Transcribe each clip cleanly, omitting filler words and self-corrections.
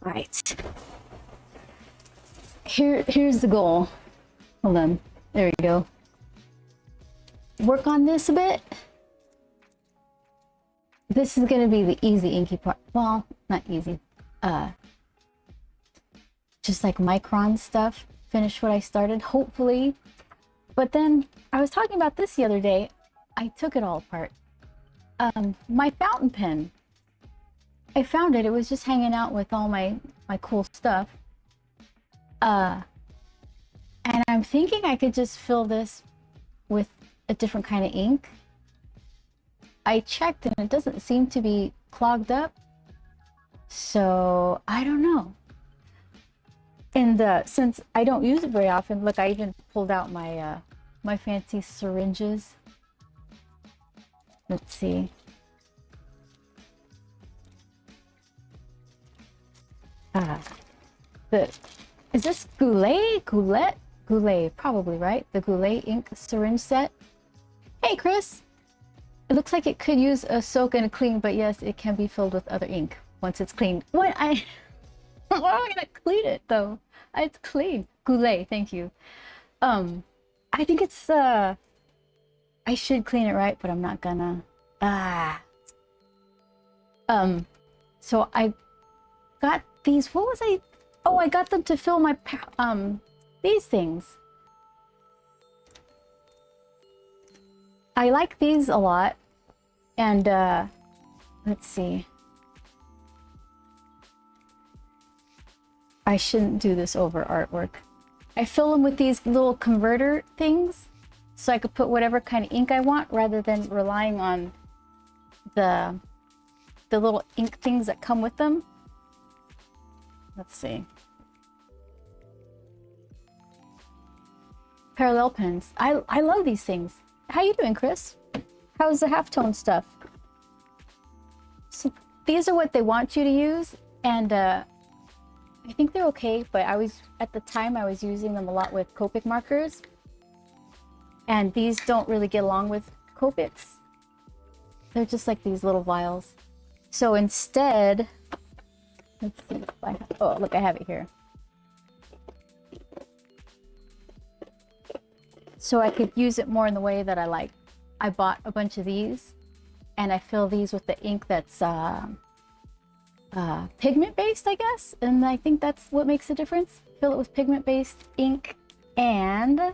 Right. Here's the goal. Hold on. There you go. Work on this a bit. This is gonna be the easy inky part. Well, not easy. Just like micron stuff. Finish what I started, hopefully. But then I was talking about this the other day. I took it all apart. My fountain pen. I found it. It was just hanging out with all my cool stuff. And I'm thinking I could just fill this with a different kind of ink. I checked and it doesn't seem to be clogged up. So I don't know. And since I don't use it very often, look, I even pulled out my my fancy syringes. Let's see. Is this Goulet, probably, right? The Goulet ink syringe set. Hey, Chris. It looks like it could use a soak and a clean, but yes, it can be filled with other ink once it's cleaned. What I How am I gonna clean it though? It's clean. Goulet, thank you. I think it's I should clean it right, but I'm not gonna. So I got these. What was I? Oh, I got them to fill my these things. I like these a lot, and let's see. I shouldn't do this over artwork. I fill them with these little converter things so I could put whatever kind of ink I want rather than relying on the little ink things that come with them. Let's see. Parallel pens. I love these things. How you doing, Chris? How's the halftone stuff? So these are what they want you to use, and I think they're okay, but at the time I was using them a lot with Copic markers. And these don't really get along with Copics. They're just like these little vials. So instead, let's see if I have, oh, look, I have it here. So I could use it more in the way that I like. I bought a bunch of these, and I fill these with the ink that's pigment based, I guess, and I think that's what makes the difference. Fill it with pigment based ink, and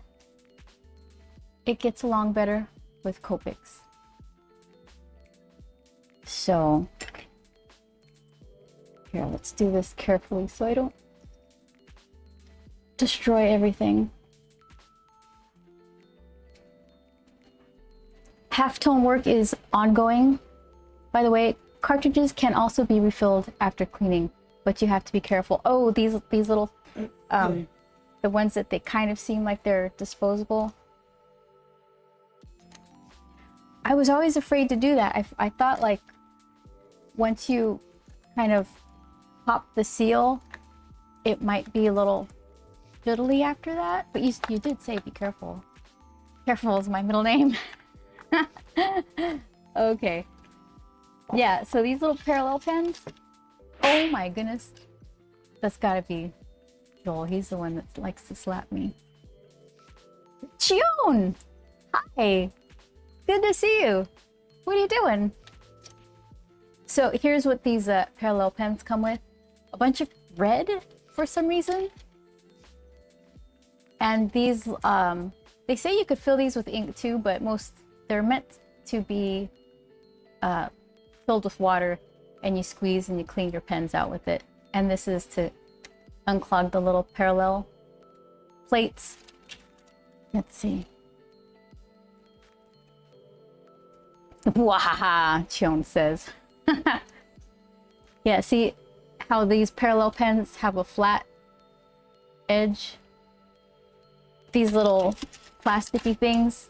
it gets along better with Copics. So here, let's do this carefully so I don't destroy everything. Halftone work is ongoing. By the way, cartridges can also be refilled after cleaning, but you have to be careful. Oh, these little, the ones that they kind of seem like they're disposable. I was always afraid to do that. I thought like once you kind of pop the seal, it might be a little fiddly after that. But you did say be careful. Careful is my middle name. Okay. Yeah, so these little parallel pens, oh my goodness. That's gotta be Joel. He's the one that likes to slap me. Chion! Hi! Good to see you. What are you doing? So here's what these parallel pens come with. A bunch of red for some reason. And these, they say you could fill these with ink too, but they're meant to be filled with water, and you squeeze and you clean your pens out with it. And this is to unclog the little parallel plates. Let's see. Wahaha, Chion says. Yeah, see how these parallel pens have a flat edge? These little plasticky things,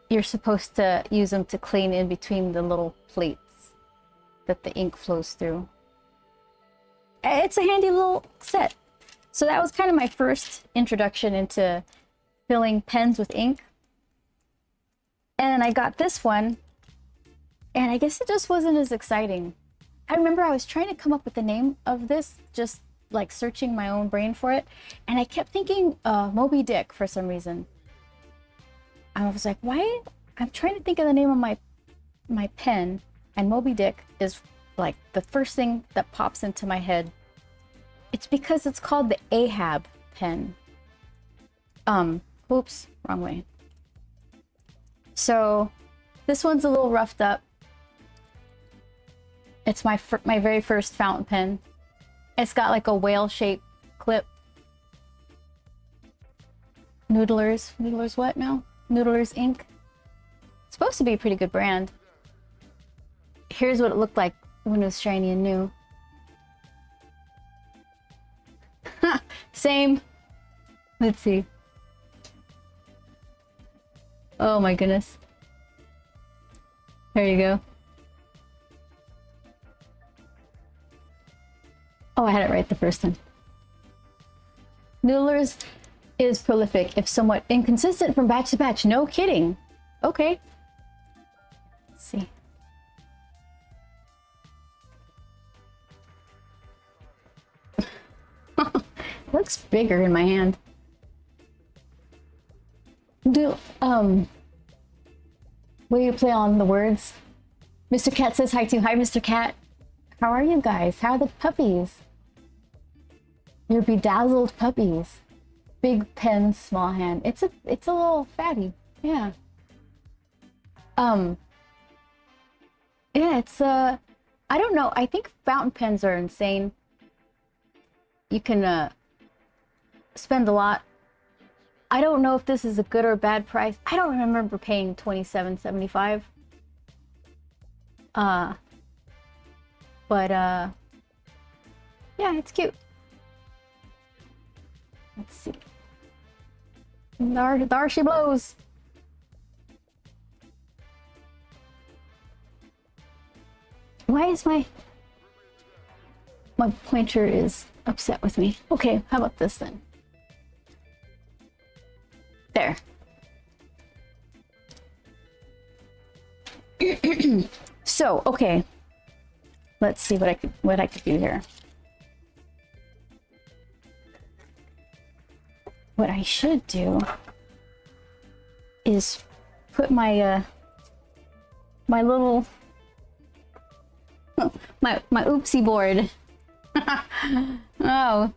you're supposed to use them to clean in between the little plates that the ink flows through. It's a handy little set. So that was kind of my first introduction into filling pens with ink. And I got this one, and I guess it just wasn't as exciting I remember I was trying to come up with the name of this, just like searching my own brain for it, and I kept thinking Moby Dick for some reason. I was like, why? I'm trying to think of the name of my pen, and Moby Dick is like the first thing that pops into my head. It's because it's called the Ahab pen. Oops, wrong way. So this one's a little roughed up. It's my very first fountain pen. It's got like a whale-shaped clip. Noodlers. Noodlers what now? Noodlers ink. It's supposed to be a pretty good brand. Here's what it looked like when it was shiny and new. Same. Let's see. Oh my goodness. There you go. Oh, I had it right the first time. Noodlers is prolific, if somewhat inconsistent from batch to batch. No kidding. Okay. Let's see. It looks bigger in my hand. Will you play on the words? Mr. Cat says hi to. Hi, Mr. Cat. How are you guys? How are the puppies? Your bedazzled puppies. Big pen, small hand. It's a little fatty. Yeah. Yeah, it's I don't know. I think fountain pens are insane. You can spend a lot. I don't know if this is a good or bad price. I don't remember paying $27.75. But yeah, it's cute. Let's see. There she blows. Why is my pointer is upset with me? Okay, how about this then? There. So, okay. Let's see what I could do here. What I should do is put my my little my oopsie board. Oh,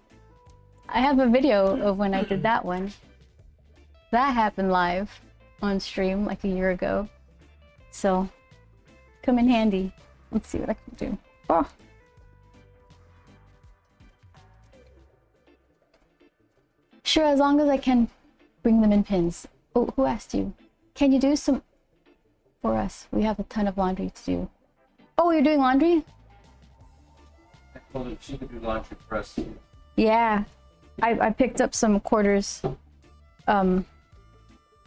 I have a video of when I did that one. That happened live on stream like a year ago. So come in handy. Let's see what I can do. Oh. Sure, as long as I can bring them in pins. Oh, who asked you? Can you do some for us? We have a ton of laundry to do. Oh, you're doing laundry? I told her she could do laundry for us. Yeah. I picked up some quarters.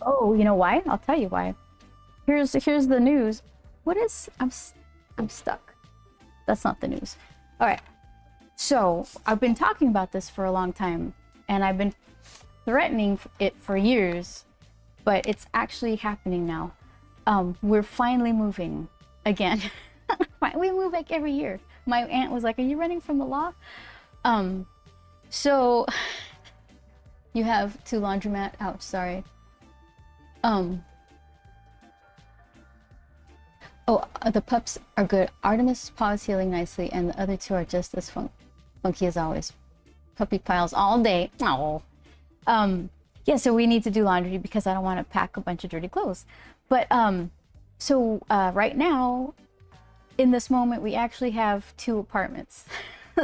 Oh, you know why? I'll tell you why. Here's the news. What is I'm stuck. That's not the news. All right. So, I've been talking about this for a long time, and I've been threatening it for years, but it's actually happening now. We're finally moving again. We move like every year. My aunt was like, "Are you running from the law?" So you have two laundromat. Ouch, sorry. The pups are good. Artemis' paw is healing nicely, and the other two are just as funky as always. Puppy piles all day. Oh. Yeah, so we need to do laundry because I don't want to pack a bunch of dirty clothes. But right now, in this moment, we actually have two apartments.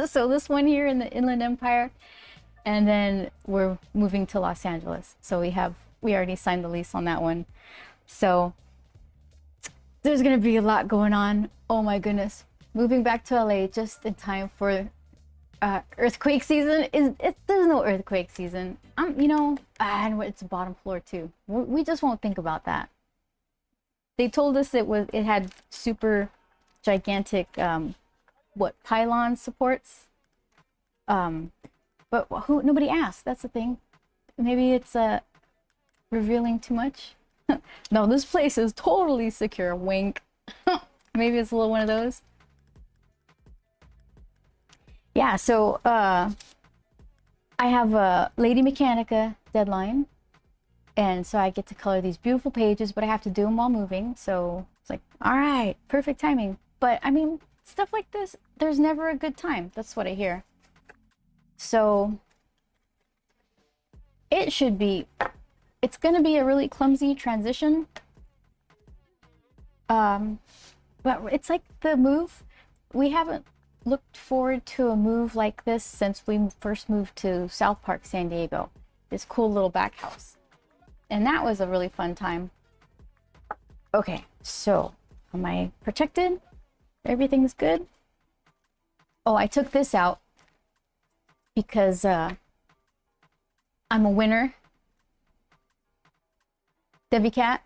So this one here in the Inland Empire, and then we're moving to Los Angeles. So we already signed the lease on that one. So there's gonna be a lot going on. Oh my goodness. Moving back to LA just in time for earthquake season. There's no earthquake season. And it's bottom floor too. We just won't think about that. They told us it had super gigantic pylon supports. But nobody asked. That's the thing. Maybe it's revealing too much. No, this place is totally secure. Wink. Maybe it's a little one of those. yeah, so I have a Lady Mechanica deadline, and so I get to color these beautiful pages, but I have to do them while moving. So it's like, all right, perfect timing. But I mean, stuff like this, there's never a good time. That's what I hear. So it should be, it's going to be a really clumsy transition. But it's like the move, we haven't looked forward to a move like this since we first moved to South Park, San Diego. This cool little back house. And that was a really fun time. Okay, so am I protected? Everything's good? Oh, I took this out because I'm a winner. Debbie Cat.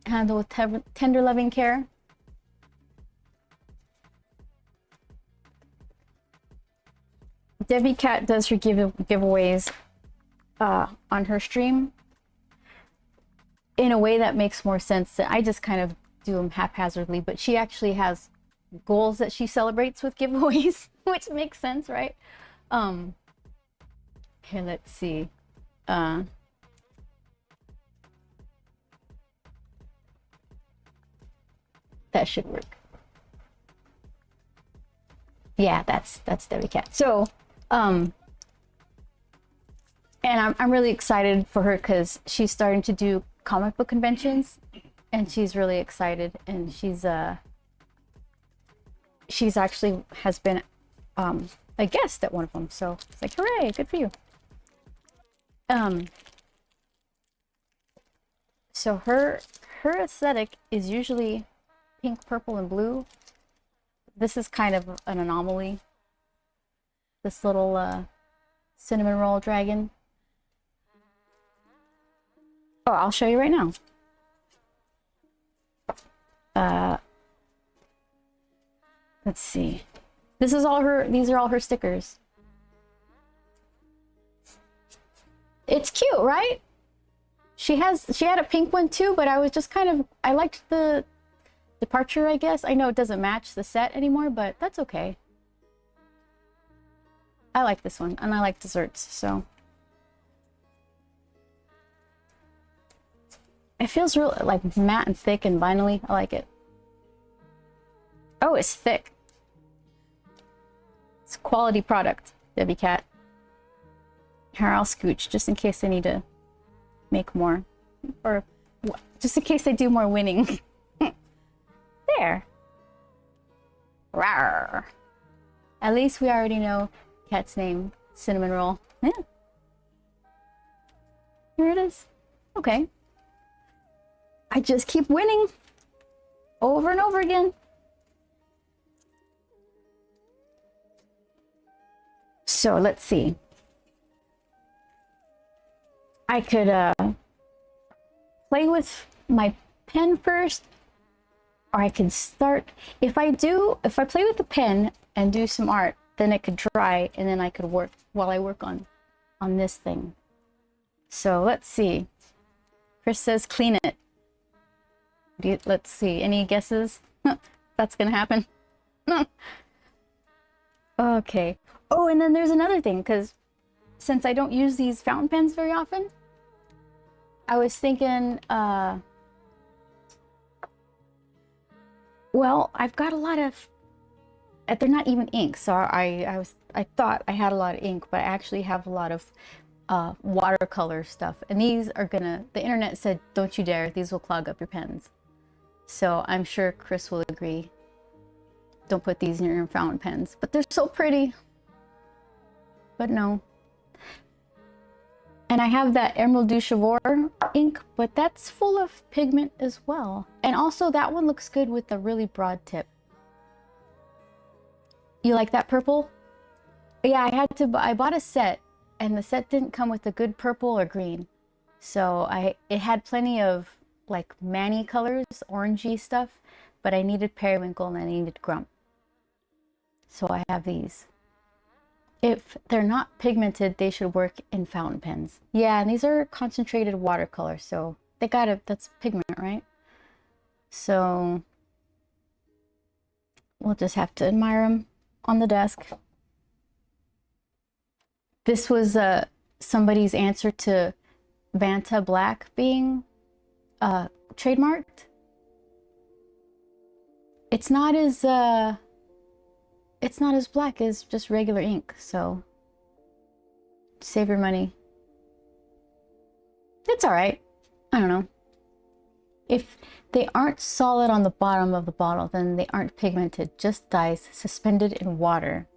Handle with tender loving care. Debbie Cat does her giveaways on her stream in a way that makes more sense. I just kind of do them haphazardly, but she actually has goals that she celebrates with giveaways, which makes sense, right? Here, let's see. That should work. Yeah, that's Debbie Cat. So, and I'm really excited for her because she's starting to do comic book conventions, and she's really excited, and she's actually has been a guest at one of them. So it's like, hooray, good for you. So her aesthetic is usually pink, purple, and blue. This is kind of an anomaly. This little cinnamon roll dragon. Oh, I'll show you right now. Let's see. These are all her stickers. It's cute, right? She had a pink one too, but I was just I liked the departure, I guess. I know it doesn't match the set anymore, but that's okay. I like this one, and I like desserts, so. It feels real, like matte and thick and vinyl-y. I like it. Oh, it's thick. It's a quality product, Debbie Cat. Here, I'll scooch just in case I need to make more. Or just in case I do more winning. There. Rawr. At least we already know Cat's name, Cinnamon Roll. Yeah. Here it is. Okay. I just keep winning over and over again. So let's see. I could play with my pen first, or I can start. If I play with the pen and do some art, then it could dry, and then I could work while I work on this thing. So let's see. Chris says clean it. Let's see. Any guesses? That's gonna happen. Okay. Oh, and then there's another thing, because since I don't use these fountain pens very often, I was thinking, well, I've got a lot of, they're not even ink, so I thought I had a lot of ink, but I actually have a lot of watercolor stuff, and these are the internet said, don't you dare, these will clog up your pens. So I'm sure Chris will agree. Don't put these in your fountain pens, but they're so pretty. But no. And I have that Emerald du Chivor ink, but that's full of pigment as well. And also that one looks good with a really broad tip. You like that purple? Yeah, I bought a set, and the set didn't come with a good purple or green. So it had plenty of like Manny colors, orangey stuff, but I needed periwinkle and I needed grump. So I have these. If they're not pigmented, they should work in fountain pens. Yeah, and these are concentrated watercolor, so that's pigment, right? So we'll just have to admire them on the desk. this was somebody's answer to Vanta Black being trademarked. It's not as black as just regular ink, so save your money. It's all right. I don't know. If they aren't solid on the bottom of the bottle, then they aren't pigmented, just dyes suspended in water.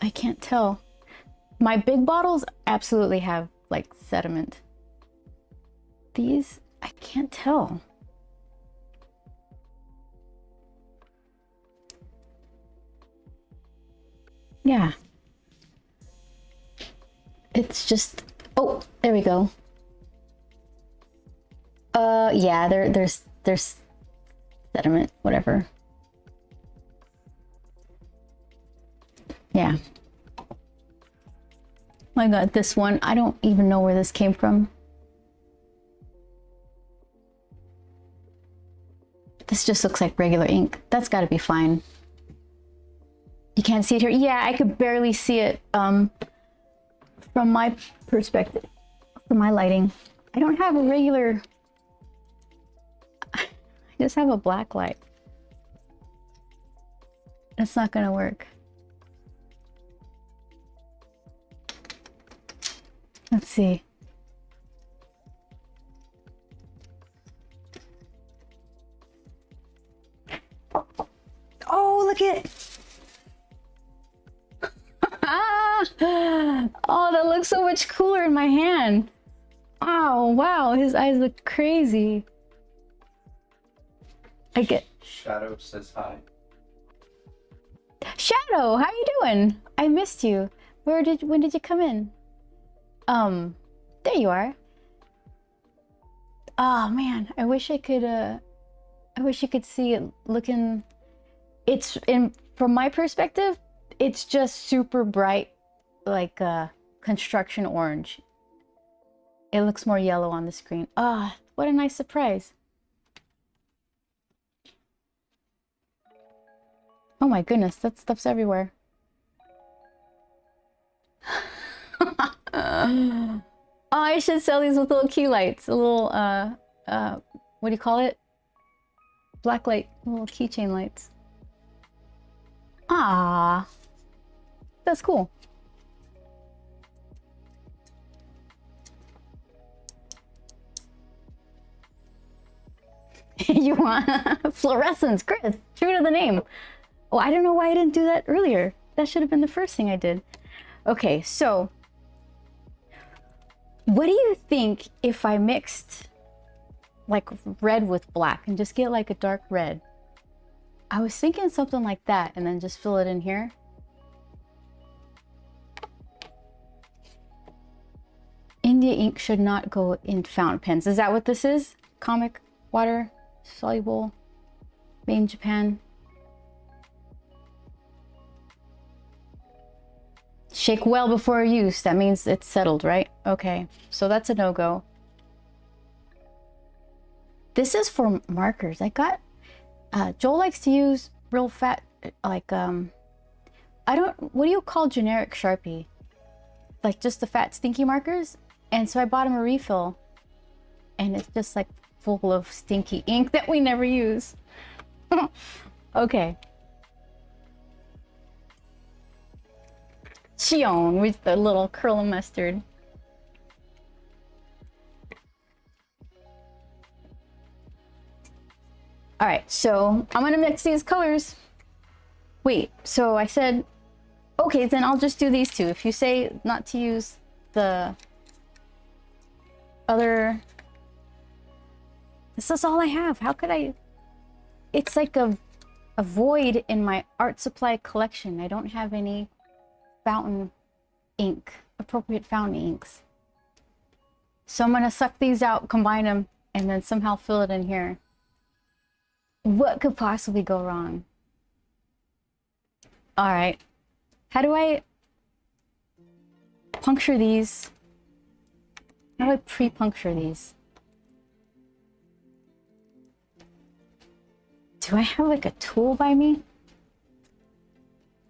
I can't tell. My big bottles absolutely have like sediment. These, I can't tell. Yeah. It's just, oh, there we go. Yeah, there's sediment, whatever. Yeah. I got this one. I don't even know where this came from. This just looks like regular ink. That's got to be fine. You can't see it here. Yeah, I could barely see it from my perspective, from my lighting. I don't have a regular, I just have a black light. It's not gonna work. Let's see. Oh, look at it. Oh, that looks so much cooler in my hand. Oh, wow, his eyes look crazy. I get... Shadow says hi. Shadow, how you doing? I missed you. When did you come in? There you are. Oh man, I wish you could see it looking. It's from my perspective, it's just super bright, like construction orange. It looks more yellow on the screen. Ah, what a nice surprise. Oh my goodness, that stuff's everywhere. Oh, I should sell these with little key lights. A little, what do you call it? Black light, little keychain lights. Ah, that's cool. You want fluorescence, Chris? True to the name. Oh, I don't know why I didn't do that earlier. That should have been the first thing I did. Okay, so what do you think if I mixed like red with black and just get like a dark red? I was thinking something like that and then just fill it in here. India ink should not go in fountain pens. Is that what this is? Comic water soluble, made in Japan. Shake well before use. That means it's settled, right? Okay, so that's a no-go. This is for markers. I got, Joel likes to use real fat, like, what do you call generic Sharpie? Like just the fat stinky markers? And so I bought him a refill and it's just like full of stinky ink that we never use. Okay. Chion with the little curl of mustard. All right, so I'm gonna mix these colors. Wait, so I said, okay, then I'll just do these two. If you say not to use the other, this is all I have. How could I? It's like a void in my art supply collection. I don't have any fountain ink, appropriate fountain inks. So I'm gonna suck these out, combine them, and then somehow fill it in here. What could possibly go wrong? All right, how do I puncture these? How do I pre-puncture these? Do I have like a tool by me?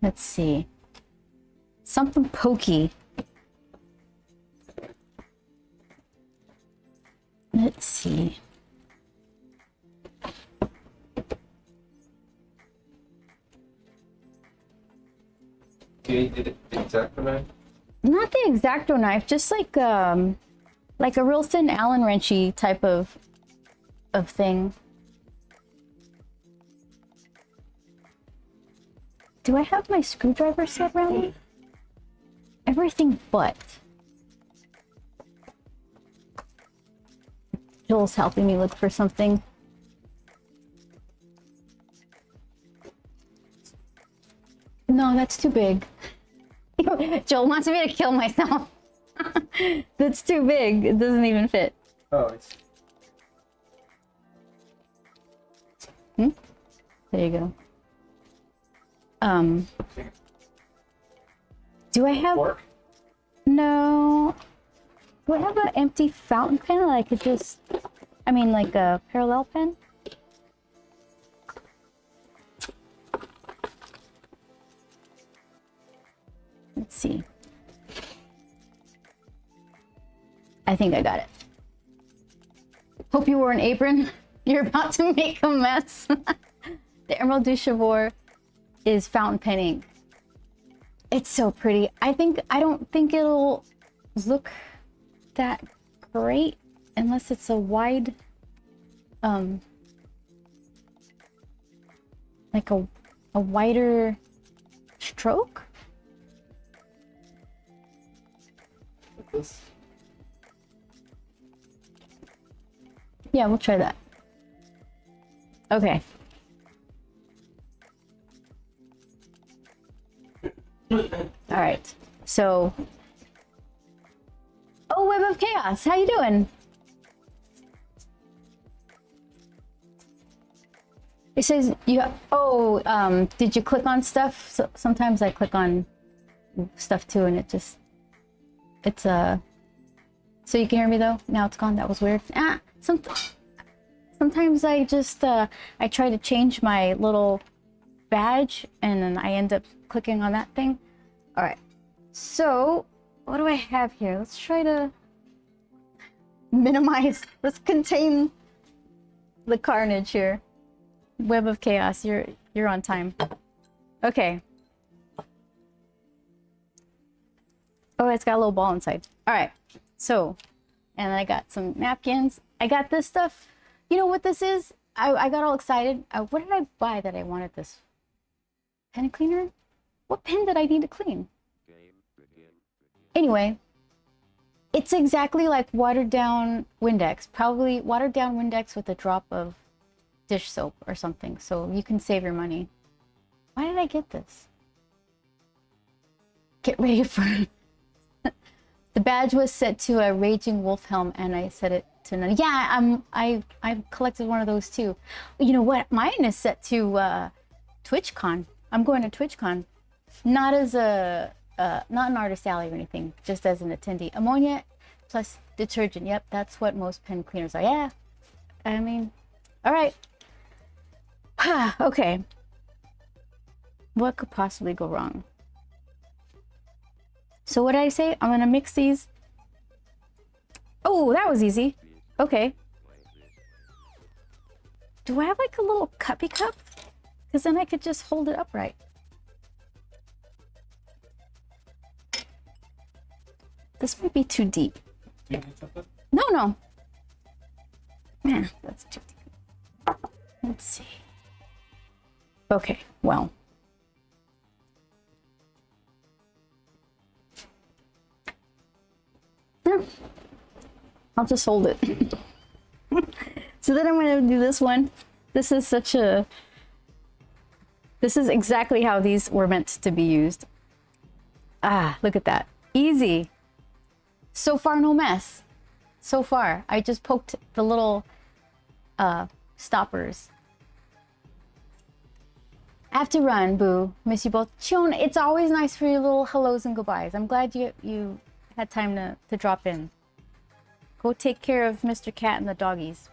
Let's see. something pokey. Let's see. You did it the exact knife? Not the X-Acto knife, just like a real thin Allen wrenchy type of thing. Do I have my screwdriver set ready? Everything but. Joel's helping me look for something. No, that's too big. Joel wants me to kill myself. That's too big. It doesn't even fit. Oh, it's There you go. Do I have... fork. No. Do I have an empty fountain pen that I could just... I mean, like a parallel pen? Let's see. I think I got it. Hope you wore an apron. You're about to make a mess. The Emerald du Chivor is fountain pen ink. It's so pretty. I don't think it'll look that great unless it's a wide, like a wider stroke. This. Yeah, we'll try that. Okay. All right. So, oh, Web of Chaos, how you doing? It says you. Oh, did you click on stuff? So, sometimes I click on stuff too, and it's so you can hear me though. Now it's gone. That was weird. Sometimes I just I try to change my little badge, and then I end up clicking on that thing. All right. So what do I have here? Let's try to minimize. Let's contain the carnage here. Web of Chaos, you're on time. Okay. Oh, it's got a little ball inside. All right. So, and I got some napkins. I got this stuff. You know what this is? I got all excited. What did I buy that I wanted this? Pen cleaner? What pen did I need to clean? Anyway, it's exactly like watered down Windex. Probably watered down Windex with a drop of dish soap or something, so you can save your money. Why did I get this? Get ready for... The badge was set to a Raging Wolf helm, and I set it to none. Yeah, I collected one of those too. You know what? Mine is set to TwitchCon. I'm going to TwitchCon, not as a not an artist alley or anything, just as an attendee. Ammonia plus detergent. Yep, that's what most pen cleaners are. Yeah, I mean, all right. Okay. What could possibly go wrong? So what did I say? I'm gonna mix these. Oh, that was easy. Okay. Do I have like a little cuppy cup? Because then I could just hold it upright. This might be too deep. Do you need something? No, no. Man, that's too deep. Let's see. Okay, well. I'll just hold it. So then I'm going to do this one. This is exactly how these were meant to be used. Ah, look at that. Easy. So far, no mess. So far. I just poked the little stoppers. I have to run, boo. Miss you both. Chion, it's always nice for your little hellos and goodbyes. I'm glad you had time to drop in. Go take care of Mr. Cat and the doggies.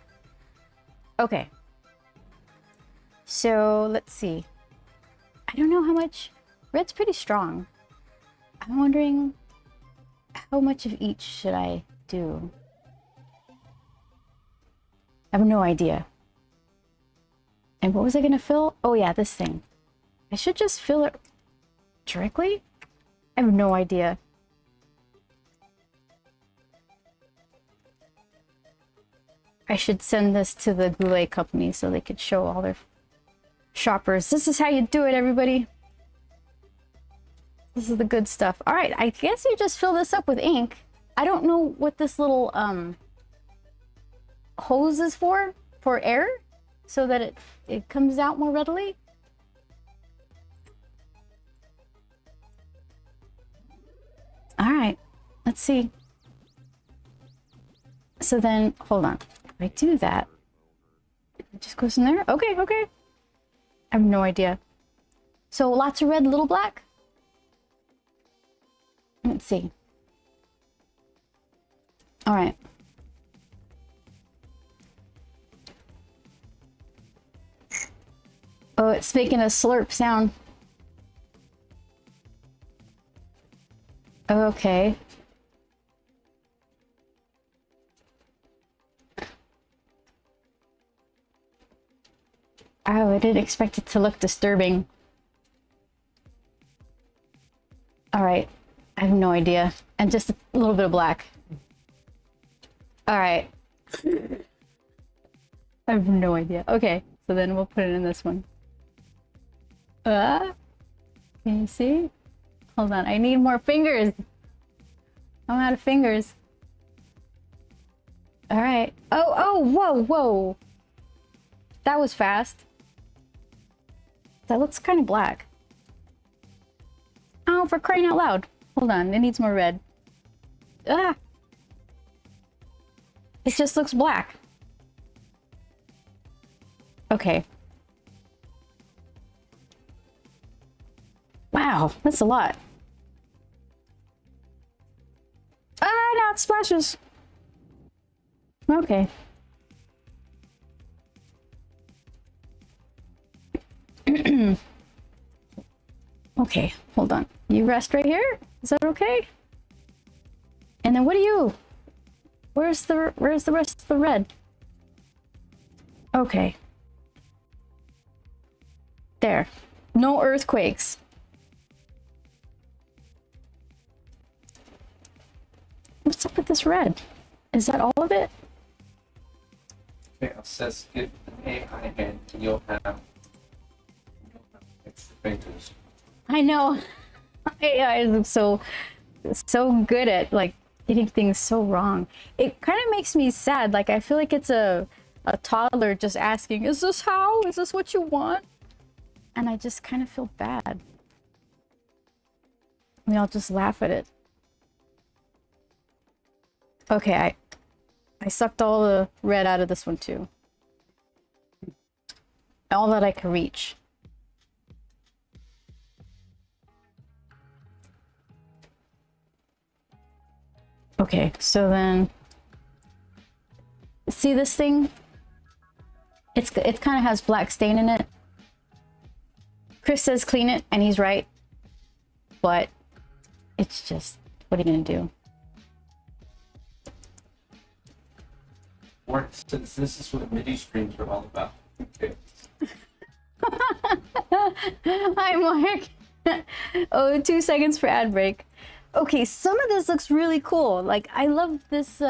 Okay. So let's see. I don't know how much. Red's pretty strong. I'm wondering how much of each should I do? I have no idea. And what was I gonna fill? Oh yeah, this thing. I should just fill it directly? I have no idea. I should send this to the Goulet company so they could show all their shoppers. This is how you do it, everybody. This is the good stuff. All right, I guess you just fill this up with ink. I don't know what this little hose is for air, so that it comes out more readily. All right, let's see. So then, hold on. If I do that, it just goes in there? Okay, okay. I have no idea. So lots of red, little black? Let's see. All right. Oh, it's making a slurp sound. Okay. Oh, I didn't expect it to look disturbing. All right. I have no idea. And just a little bit of black. All right. I have no idea. Okay, so then we'll put it in this one. Can you see? Hold on, I need more fingers. I'm out of fingers. All right. Oh, whoa, whoa. That was fast. That looks kind of black. Oh, for crying out loud. Hold on, it needs more red. Ah! It just looks black. Okay. Wow, that's a lot. Ah, now it splashes. Okay. Okay, hold on. You rest right here? Is that okay? And then what do you? Where's the rest of the red? Okay. There. No earthquakes. What's up with this red? Is that all of it? Okay, I'll says get an AI hand and you'll have extra fingers. I know. AI is so good at like getting things so wrong. It kind of makes me sad. Like I feel like it's a toddler just asking, "Is this how? Is this what you want?" And I just kind of feel bad. I mean, I'll just laugh at it. Okay, I sucked all the red out of this one too. All that I could reach. Okay, so then see this thing? It kind of has black stain in it. Chris says clean it, and he's right. But it's just, what are you gonna do? Or since this is what MIDI streams are all about. Okay. Hi, Mark. Oh, 2 seconds for ad break. Okay, some of this looks really cool. Like, I love this,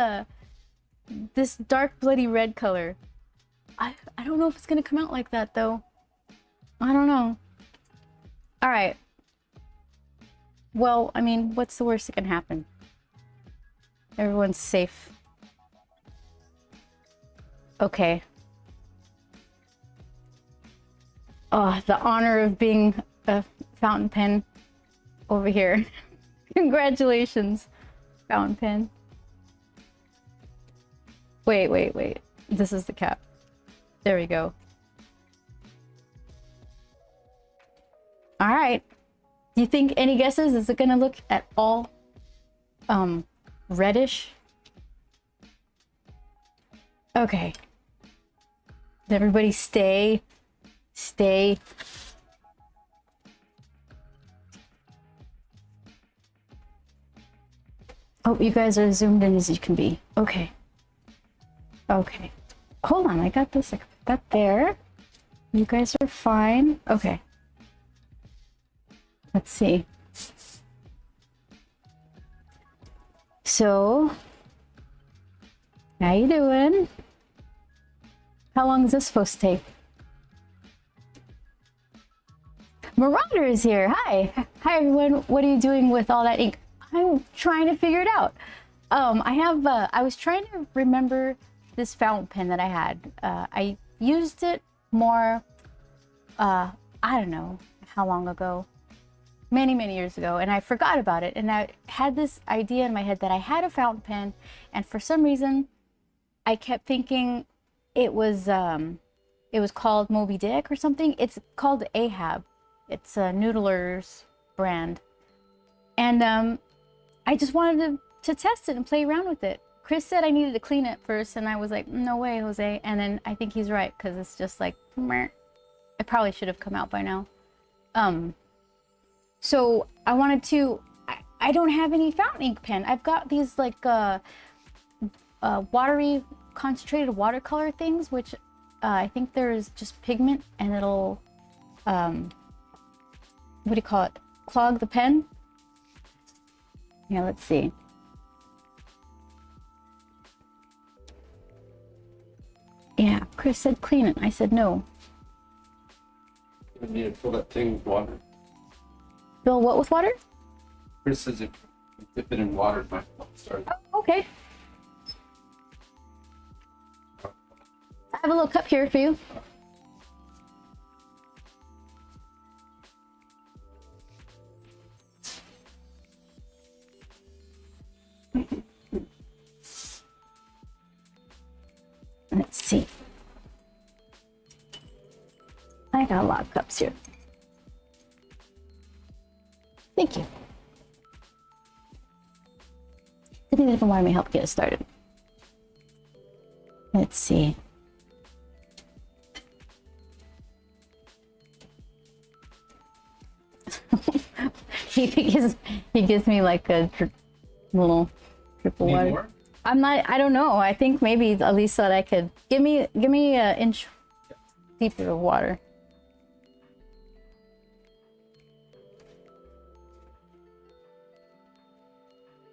this dark bloody red color. I don't know if it's gonna come out like that, though. I don't know. All right. Well, I mean, what's the worst that can happen? Everyone's safe. Okay. Oh, the honor of being a fountain pen over here. Congratulations, fountain pen. Wait. This is the cap. There we go. All right. Do you think any guesses? Is it gonna look at all reddish? Okay. Everybody stay. Oh, you guys are as zoomed in as you can be. Okay. Okay. Hold on, I got this. I got that there. You guys are fine. Okay. Let's see. So, how you doing? How long is this supposed to take? Marauder is here. Hi. Hi, everyone. What are you doing with all that ink? I'm trying to figure it out. I was trying to remember this fountain pen that I had. I used it more, I don't know how long ago. Many years ago, and I forgot about it. And I had this idea in my head that I had a fountain pen, and for some reason, I kept thinking it was called Moby Dick or something. It's called Ahab. It's a Noodler's brand. And I just wanted to test it and play around with it. Chris said I needed to clean it first, and I was like, no way, Jose. And then I think he's right, because it's just like, meh. It probably should have come out by now. So I wanted to, I don't have any fountain ink pen. I've got these like watery concentrated watercolor things, which I think there's just pigment, and it'll, what do you call it? Clog the pen. Yeah, let's see. Yeah, Chris said clean it. I said no. You need to fill that thing with water. Fill what with water? Chris says if you dip it in water, it might start. Oh, okay. I have a little cup here for you. Let's see. I got a lot of cups here. Thank you. Dipping it in water may help get it started. Let's see. he gives me like a little drip of water. More? I don't know. I think maybe Elise said I could give me an inch deeper of water.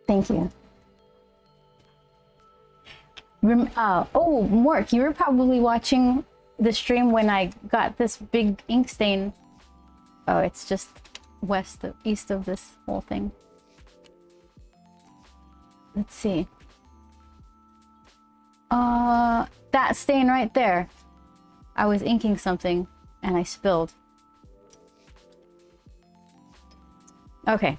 Thank you. Oh, Mork, you were probably watching the stream when I got this big ink stain. Oh, it's just east of this whole thing. Let's see. That stain right there. I was inking something and I spilled. Okay.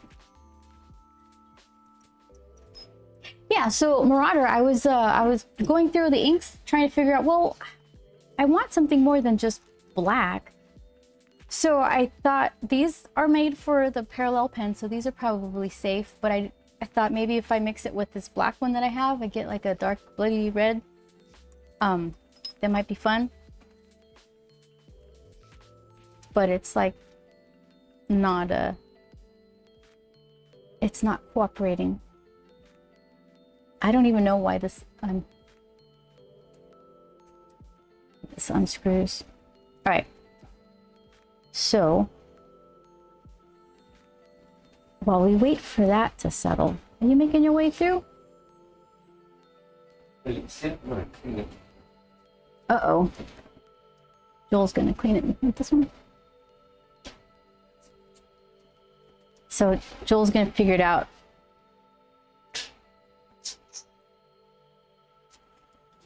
Yeah, so Marauder, I was going through the inks trying to figure out, well, I want something more than just black. So I thought these are made for the parallel pen, so these are probably safe, but I thought maybe if I mix it with this black one that I have, I get like a dark bloody red. That might be fun. But it's like not it's not cooperating. I don't even know why this unscrews. All right. So while we wait for that to settle, are you making your way through? Uh-oh. Joel's gonna clean it with this one. So Joel's gonna figure it out.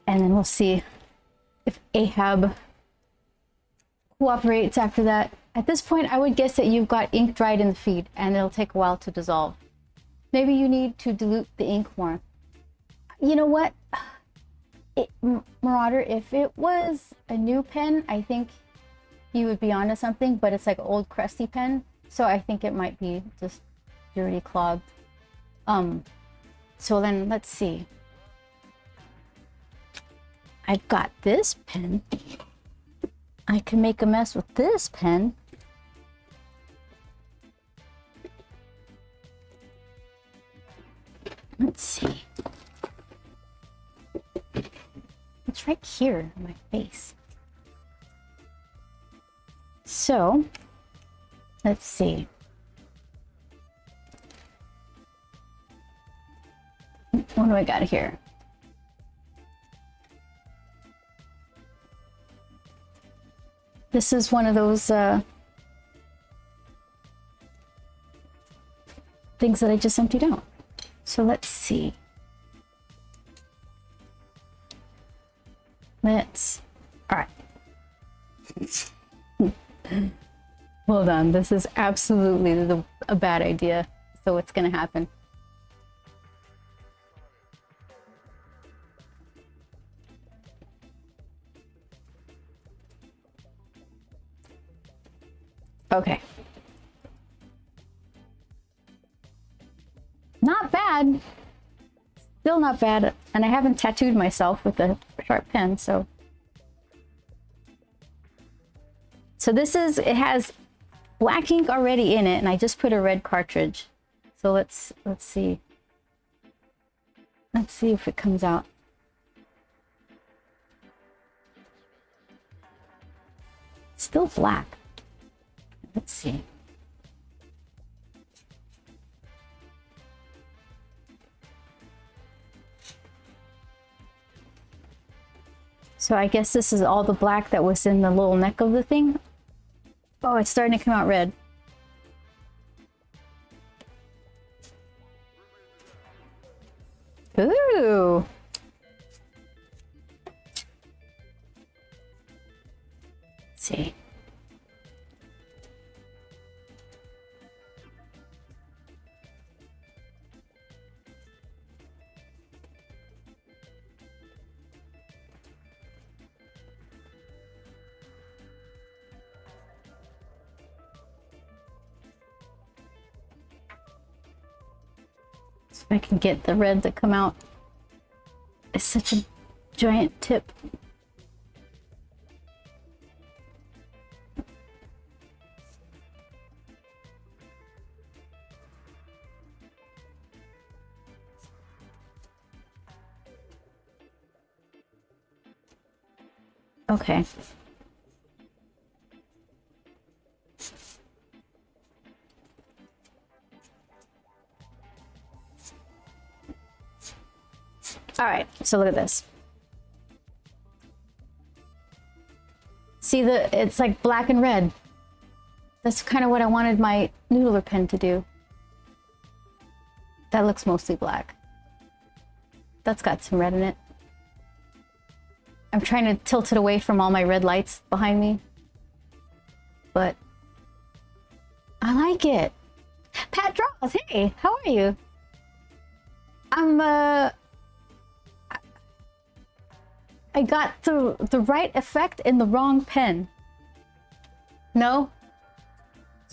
And then we'll see if Ahab cooperates after that. At this point, I would guess that you've got ink dried in the feed and it'll take a while to dissolve. Maybe you need to dilute the ink more. You know what? Marauder, if it was a new pen, I think you would be onto something, but it's like an old crusty pen. So I think it might be just dirty, clogged. So then let's see. I've got this pen. I can make a mess with this pen. Let's Let's see. It's right here on my face. So, let's see. What do I got here? This is one of those things that I just emptied out. So let's see. All right. Hold on, this is absolutely a bad idea. So what's gonna happen? Okay. Not bad. Still not bad. And I haven't tattooed myself with a sharp pen, so. So this is, it has black ink already in it, and I just put a red cartridge. So let's see. Let's see if it comes out. Still black. Let's see. So I guess this is all the black that was in the little neck of the thing. Oh, it's starting to come out red. Ooh. Let's see. If I can get the red to come out. It's such a giant tip. Okay. All right, so look at this. See it's like black and red. That's kind of what I wanted my noodler pen to do. That looks mostly black. That's got some red in it. I'm trying to tilt it away from all my red lights behind me. But I like it. Pat Draws, hey, how are you? I got the right effect in the wrong pen. No?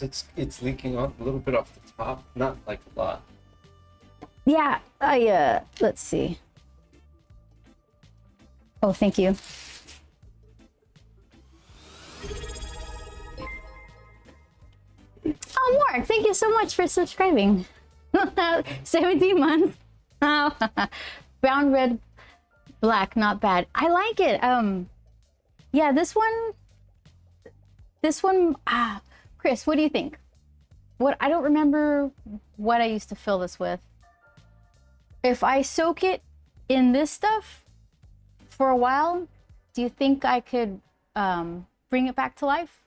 It's leaking off a little bit off the top, not like a lot. Yeah, let's see. Oh, thank you. Oh, Mark, thank you so much for subscribing. 17 months. Oh, brown, red, black, not bad. I like it. Yeah, this one, Chris, what do you think? I don't remember what I used to fill this with. If I soak it in this stuff for a while, do you think I could bring it back to life?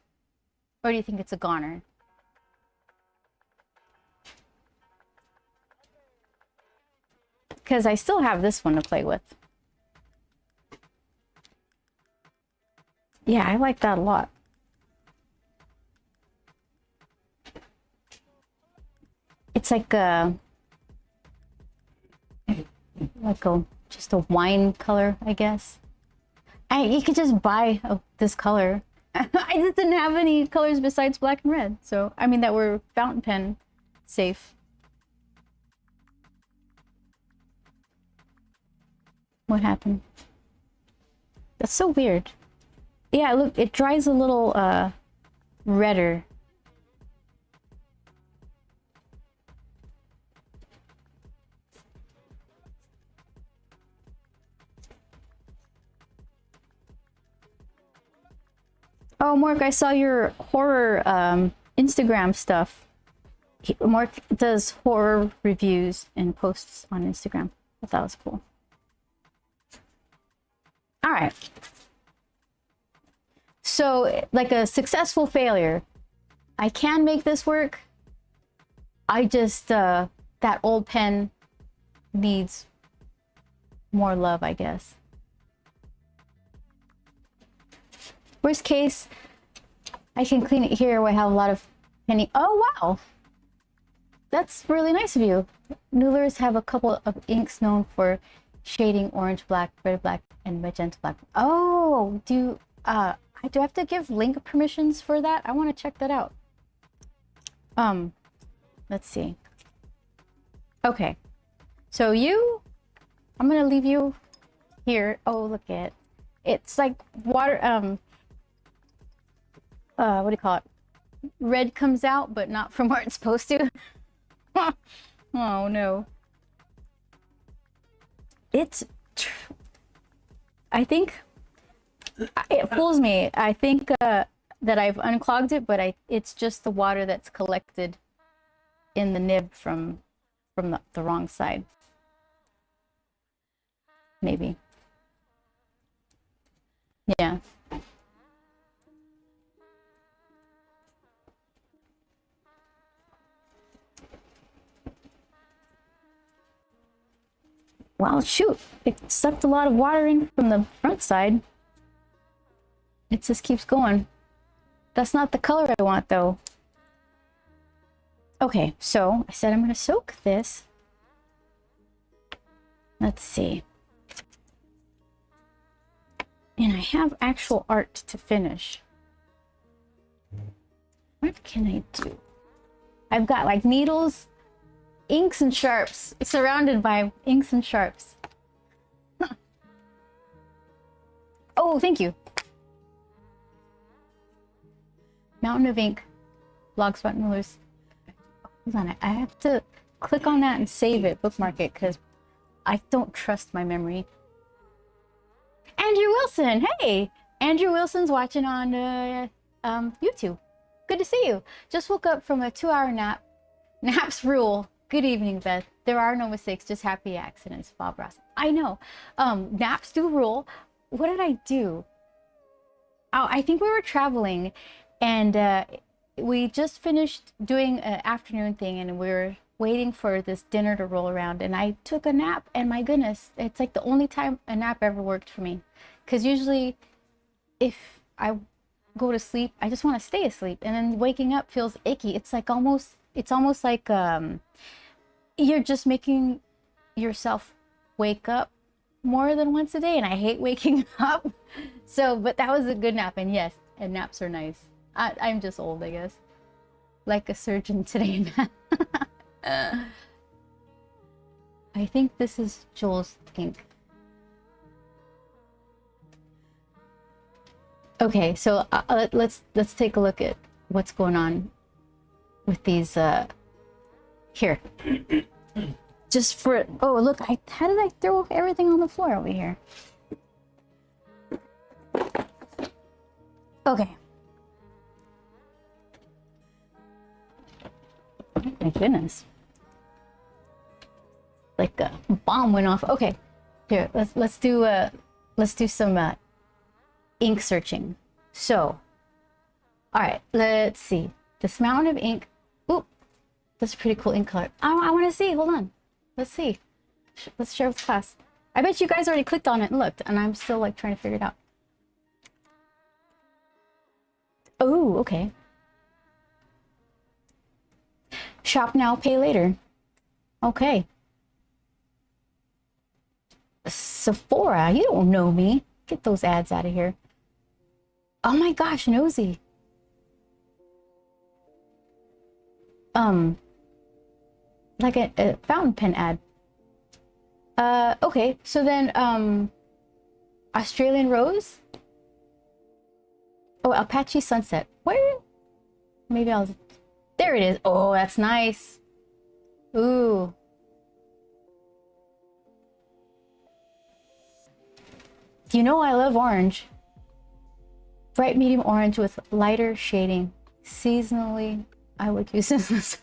Or do you think it's a goner? Because I still have this one to play with. Yeah, I like that a lot. It's like just a wine color, I guess. You could just buy this color. I just didn't have any colors besides black and red. So, I mean, that were fountain pen safe. What happened? That's so weird. Yeah, look, it dries a little redder. Oh, Mark, I saw your horror Instagram stuff. Mark does horror reviews and posts on Instagram. I thought that was cool. All right. So, like a successful failure. I can make this work. I just, that old pen needs more love, I guess. Worst case, I can clean it here where I have a lot of penny. Oh, wow. That's really nice of you. Noodlers have a couple of inks known for shading orange, black, red, black, and magenta black. Oh, do I have to give link permissions for that? I want to check that out. Let's see. Okay. So I'm gonna leave you here. Oh, look at it's like water. What do you call it? Red comes out, but not from where it's supposed to. Oh no. I think it fools me. I think that I've unclogged it, but it's just the water that's collected in the nib from the wrong side. Maybe. Yeah. Well, shoot, it sucked a lot of water in from the front side. It just keeps going. That's not the color I want, though. Okay, so I said I'm going to soak this. Let's see. And I have actual art to finish. What can I do? I've got like needles, inks, and sharps. Surrounded by inks and sharps. Huh. Oh, thank you. Mountain of Ink. Blogspot Noodlers. Hold on, I have to click on that and save it, bookmark it, because I don't trust my memory. Andrew Wilson, hey! Andrew Wilson's watching on YouTube. Good to see you. Just woke up from a 2-hour nap. Naps rule. Good evening, Beth. There are no mistakes, just happy accidents. Bob Ross. I know. Naps do rule. What did I do? Oh, I think we were traveling, and we just finished doing an afternoon thing, and we were waiting for this dinner to roll around, and I took a nap, and my goodness, it's like the only time a nap ever worked for me. Because usually if I go to sleep, I just want to stay asleep, and then waking up feels icky. It's almost like you're just making yourself wake up more than once a day, and I hate waking up. So, but that was a good nap, and yes, and naps are nice. I'm just old, I guess. Like a surgeon today. I think this is Joel's ink. Okay, so let's take a look at what's going on with these here. Just for oh look, how did I throw everything on the floor over here? Okay. Oh my goodness. Like a bomb went off. Okay. Here, let's do some ink searching. So, all right, let's see. This mountain of ink. Oop, that's a pretty cool ink color. I want to see. Hold on. Let's see. Let's share with class. I bet you guys already clicked on it and looked, and I'm still like trying to figure it out. Oh, okay. Shop now, pay later. Okay. Sephora, you don't know me. Get those ads out of here. Oh my gosh, nosy. Like a fountain pen ad. Okay, so then Australian Rose. Oh, Apache Sunset. Where? Maybe I'll. There it is. Oh, that's nice. Ooh. You know I love orange. Bright medium orange with lighter shading. Seasonally, I would use this.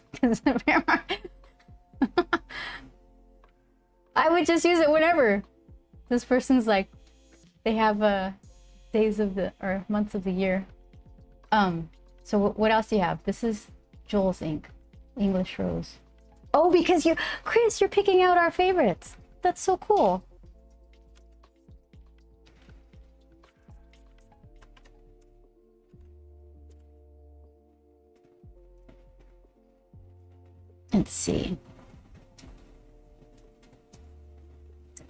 I would just use it whenever. This person's like, they have days of the or months of the year. So what else do you have? This is Joel's ink, English Rose. Oh, because Chris, you're picking out our favorites. That's so cool. Let's see.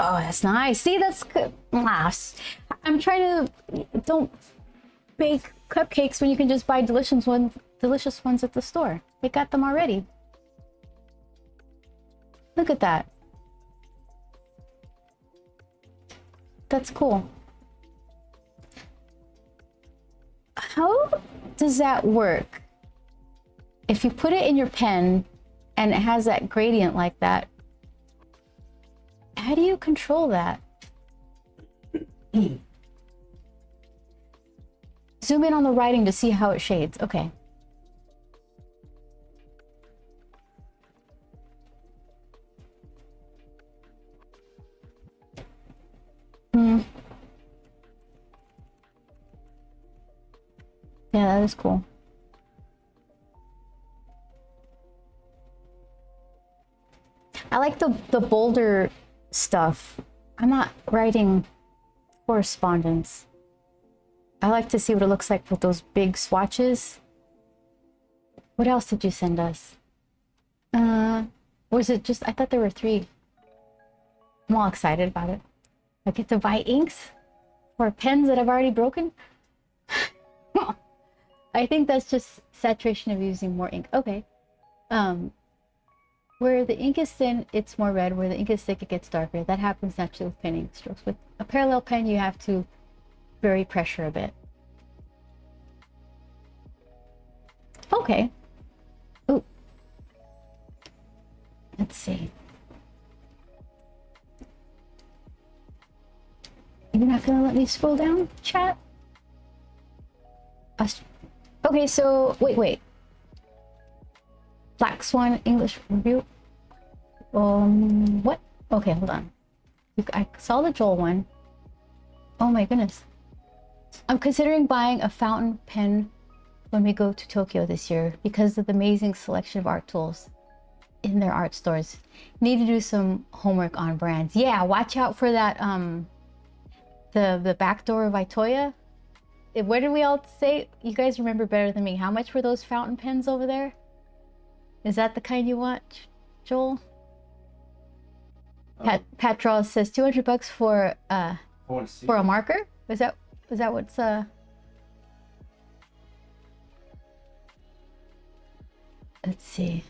Oh, that's nice. See, that's good. I'm trying to don't bake cupcakes when you can just buy delicious ones at the store. They got them already. Look at that. That's cool. How does that work? If you put it in your pen and it has that gradient like that, how do you control that? Zoom in on the writing to see how it shades. Okay. Yeah, that is cool. I like the bolder stuff. I'm not writing correspondence. I like to see what it looks like with those big swatches. What else did you send us? Was it just, I thought there were 3. I'm all excited about it. I get to buy inks for pens that I've already broken. I think that's just saturation of using more ink. Okay. Where the ink is thin, it's more red. Where the ink is thick, it gets darker. That happens naturally with penning strokes. With a parallel pen, you have to vary pressure a bit. Okay. Ooh. Let's see. You're not gonna let me scroll down, chat? Okay, so wait. Black Swan English review. What? Okay, hold on. I saw the Joel one. Oh my goodness. I'm considering buying a fountain pen when we go to Tokyo this year because of the amazing selection of art tools in their art stores. Need to do some homework on brands. Yeah, watch out for that. The back door of Itoya. What did we all say? You guys remember better than me. How much were those fountain pens over there? Is that the kind you want, Joel? Pat Draws says $200 for a marker. Is that what's Let's see.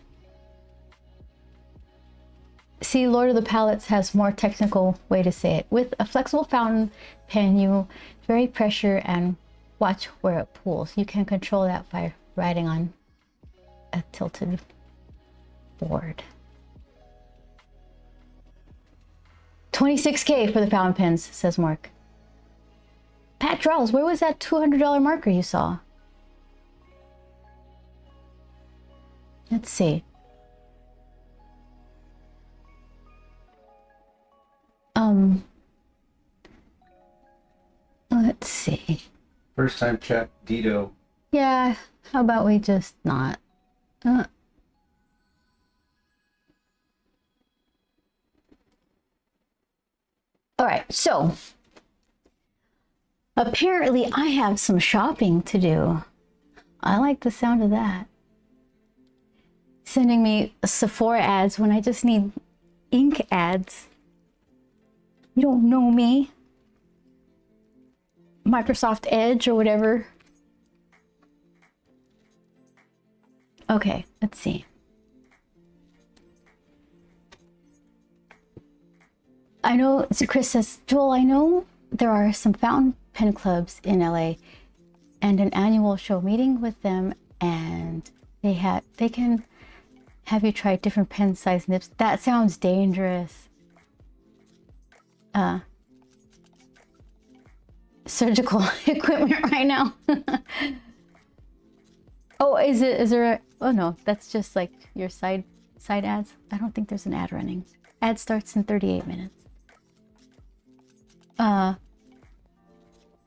See, Lord of the Palettes has more technical way to say it. With a flexible fountain pen, you vary pressure and watch where it pulls. You can control that by writing on a tilted board. 26K for the fountain pens, says Mark. Pat Draws, where was that $200 marker you saw? Let's see. Let's see. First time chat, Dido. Yeah, how about we just not? All right, so apparently I have some shopping to do. I like the sound of that. Sending me Sephora ads when I just need ink ads. You don't know me. Microsoft Edge or whatever. Okay, let's see. I know, so Chris says, Joel, I know there are some fountain pen clubs in LA and an annual show meeting with them, and they can have you try different pen size nibs. That sounds dangerous. surgical equipment right now. Oh, is there a, oh no, that's just like your side ads. I don't think there's an ad running. Ad starts in 38 minutes.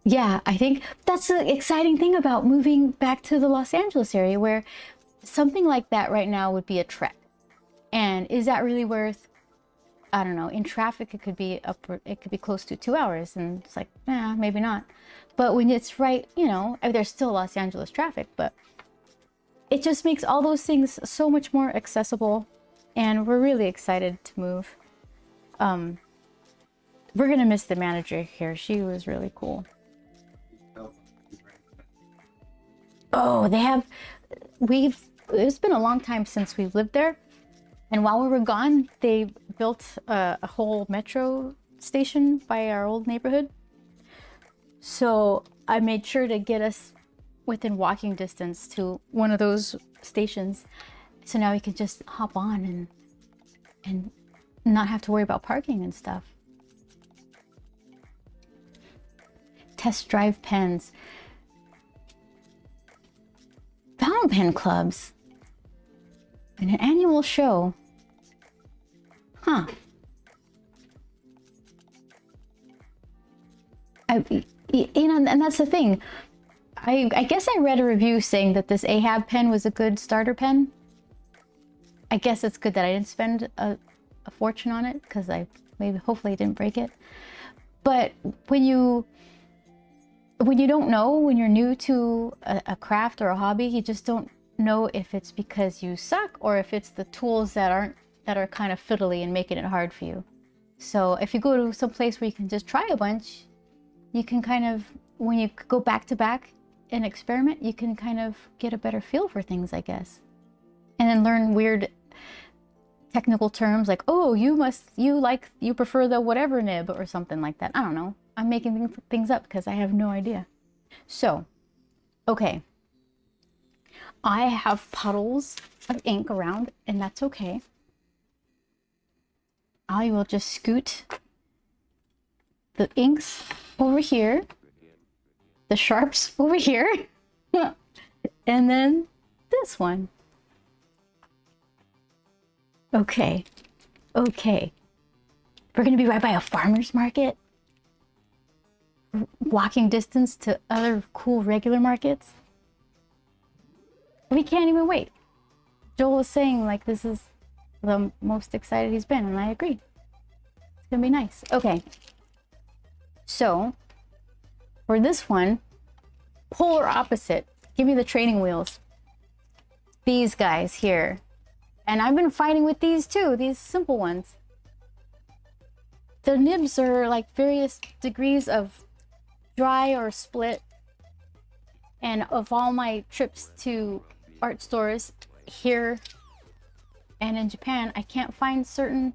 Yeah, I think that's the exciting thing about moving back to the Los Angeles area, where something like that right now would be a trek. And is that really worth, I don't know, in traffic it could be close to 2 hours, and it's like, maybe not. But when it's right, you know, there's still Los Angeles traffic, but it just makes all those things so much more accessible, and we're really excited to move. We're gonna miss the manager here. She was really cool. Oh, it's been a long time since we've lived there. And while we were gone, they built a whole metro station by our old neighborhood. So I made sure to get us within walking distance to one of those stations. So now we can just hop on and not have to worry about parking and stuff. Test drive pens. Fountain pen clubs. And an annual show. Huh. You know, and that's the thing. I guess I read a review saying that this Ahab pen was a good starter pen. I guess it's good that I didn't spend a fortune on it, because hopefully I didn't break it. But when you don't know, when you're new to a craft or a hobby, you just don't know if it's because you suck or if it's the tools that are kind of fiddly and making it hard for you. So if you go to some place where you can just try a bunch, you can kind of, when you go back to back and experiment, you can kind of get a better feel for things, I guess. And then learn weird technical terms like, oh, you prefer the whatever nib or something like that. I don't know. I'm making things up because I have no idea. So, okay. I have puddles of ink around, and that's okay. I will just scoot the inks over here, the sharps over here, and then this one. Okay. Okay. We're gonna be right by a farmer's market. Walking distance to other cool regular markets. We can't even wait. Joel was saying like this is the most excited he's been, and I agree. It's gonna be nice. Okay. So for this one, polar opposite. Give me the training wheels. These guys here. And I've been fighting with these too, these simple ones. The nibs are like various degrees of dry or split. And of all my trips to art stores here and in Japan, I can't find certain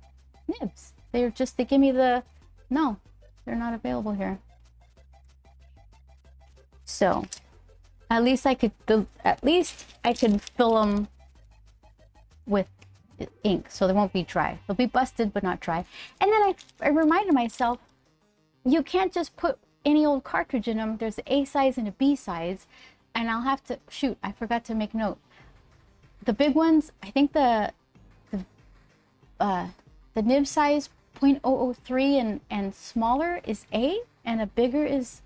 nibs. They give me no, they're not available here. So at least I could fill them with ink, so they won't be dry. They'll be busted but not dry. And then I reminded myself, you can't just put any old cartridge in them. There's an A size and a B size, and I'll have to shoot. I forgot to make note. The big ones, I think the nib size 0.003 and smaller is A, and a bigger is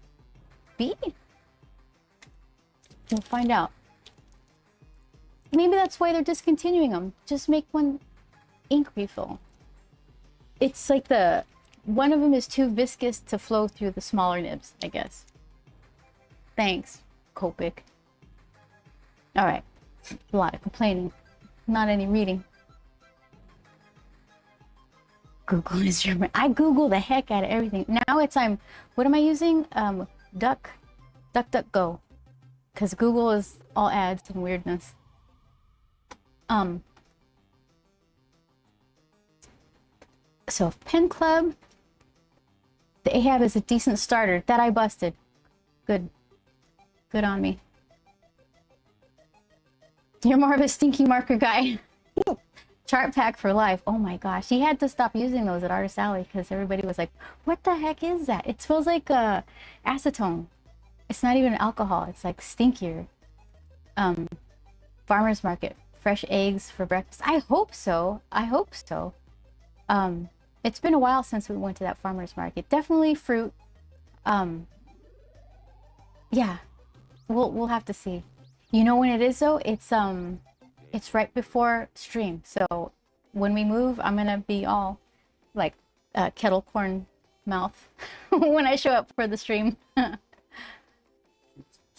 B. We'll find out. Maybe that's why they're discontinuing them. Just make one ink refill. It's like one of them is too viscous to flow through the smaller nibs, I guess. Thanks, Copic. All right, a lot of complaining, not any reading. Google is your. I Google the heck out of everything. Now what am I using? DuckDuckGo, because Google is all ads and weirdness. So Pen Club, the Ahab is a decent starter. That I busted. Good on me. You're more of a stinky marker guy. Chart pack for life. Oh my gosh. He had to stop using those at Artist Alley because everybody was like, what the heck is that? It smells like acetone. It's not even alcohol. It's like stinkier. Farmer's market. Fresh eggs for breakfast. I hope so. I hope so. It's been a while since we went to that farmer's market. Definitely fruit. Yeah. We'll have to see. You know when it is though? It's right before stream. So when we move, I'm gonna be all like kettle corn mouth when I show up for the stream. 2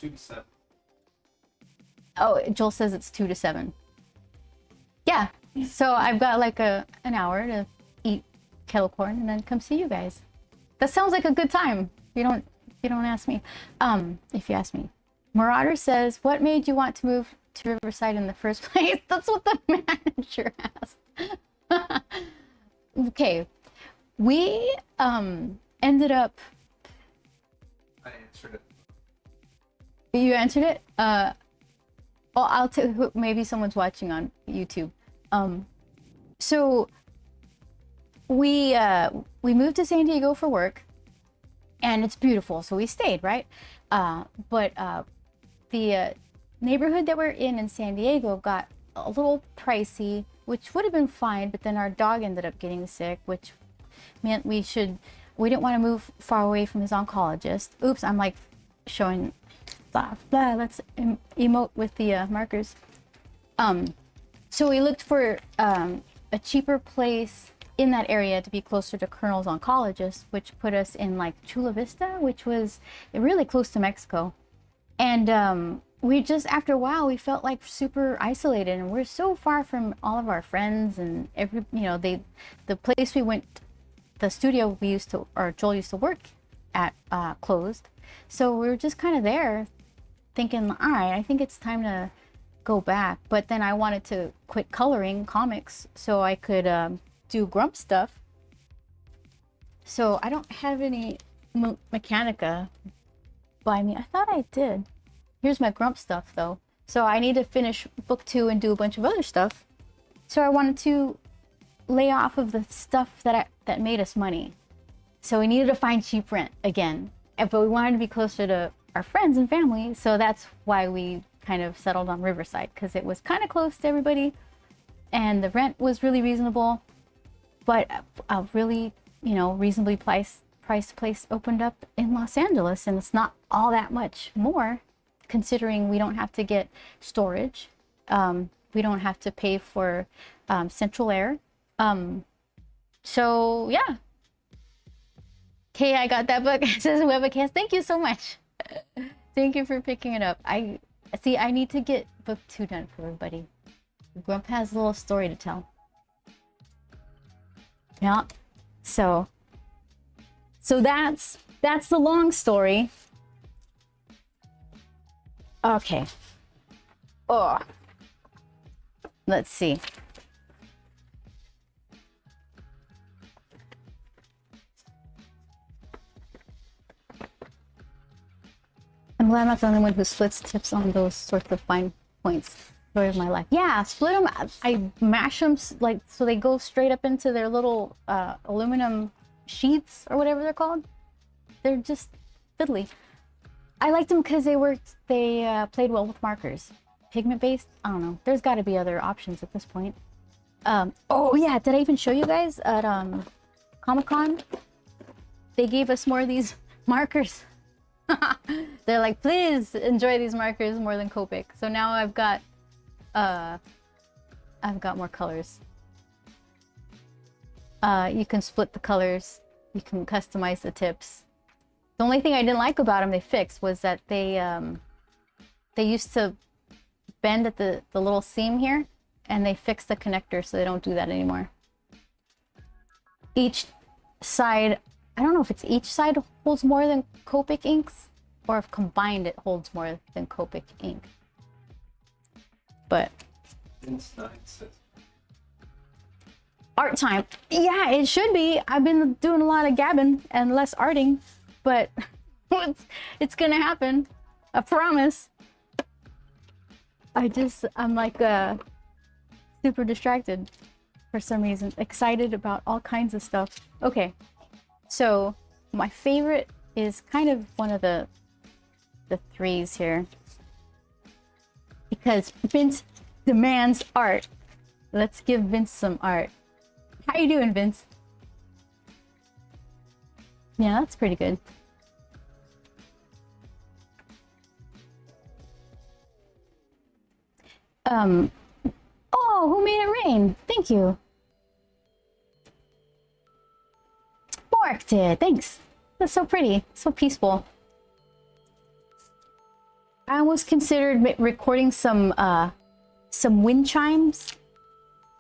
to 7. Oh, Joel says it's 2 to 7. Yeah. So I've got like an hour to eat kettle corn and then come see you guys. That sounds like a good time. You don't ask me. If you ask me. Marauder says, what made you want to move to Riverside in the first place? That's what the manager asked. Okay. We ended up. I answered it. You answered it? Well, I'll tell maybe someone's watching on YouTube. So we moved to San Diego for work and it's beautiful. So we stayed, right? But the neighborhood that we're in San Diego got a little pricey, which would have been fine, but then our dog ended up getting sick, which meant we didn't want to move far away from his oncologist. Oops, I'm like showing blah, blah, let's emote with the markers. So we looked for a cheaper place in that area to be closer to Colonel's oncologist, which put us in like Chula Vista, which was really close to Mexico. And we just, after a while, we felt like super isolated, and we're so far from all of our friends and the place we went, the studio we used to, or Joel used to work at, closed. So we were just kind of there thinking, all right, I think it's time to go back. But then I wanted to quit coloring comics so I could do Grump stuff. So I don't have any Mechanica by me. I thought I did. Here's my Grump stuff though. So I need to finish book 2 and do a bunch of other stuff. So I wanted to lay off of the stuff that made us money. So we needed to find cheap rent again. But we wanted to be closer to our friends and family. So that's why we kind of settled on Riverside, because it was kind of close to everybody and the rent was really reasonable. But a really, reasonably priced place opened up in Los Angeles, and it's not all that much more, considering we don't have to get storage. We don't have to pay for central air. So yeah. Okay, I got that book. It says Webcast. Thank you so much. Thank you for picking it up. I need to get book 2 done for everybody. Grump has a little story to tell. Yeah. So that's the long story. Okay. Oh. Let's see. I'm glad I'm not the only one who splits tips on those sorts of fine points. Story of my life. Yeah, split them. I mash them like so they go straight up into their little aluminum sheets or whatever they're called. They're just fiddly. I liked them because they played well with markers. Pigment based, I don't know. There's got to be other options at this point. Oh yeah, did I even show you guys at Comic-Con? They gave us more of these markers. They're like, please enjoy these markers more than Copic. So now I've got more colors. You can split the colors. You can customize the tips. The only thing I didn't like about them they fixed was that they used to bend at the little seam here, and they fixed the connector so they don't do that anymore. Each side, I don't know if it's each side holds more than Copic inks, or if combined it holds more than Copic ink. But art time. Yeah, it should be. I've been doing a lot of gabbing and less arting, but it's gonna happen. I promise. I'm like super distracted. for some reason. Excited about all kinds of stuff. Okay, so my favorite is kind of one of the threes here. Because Vince demands art. Let's give Vince some art. How you doing, Vince? Yeah, that's pretty good. Oh, who made it rain? Thank you. Mark did. Thanks. That's so pretty. So peaceful. I almost considered recording some wind chimes.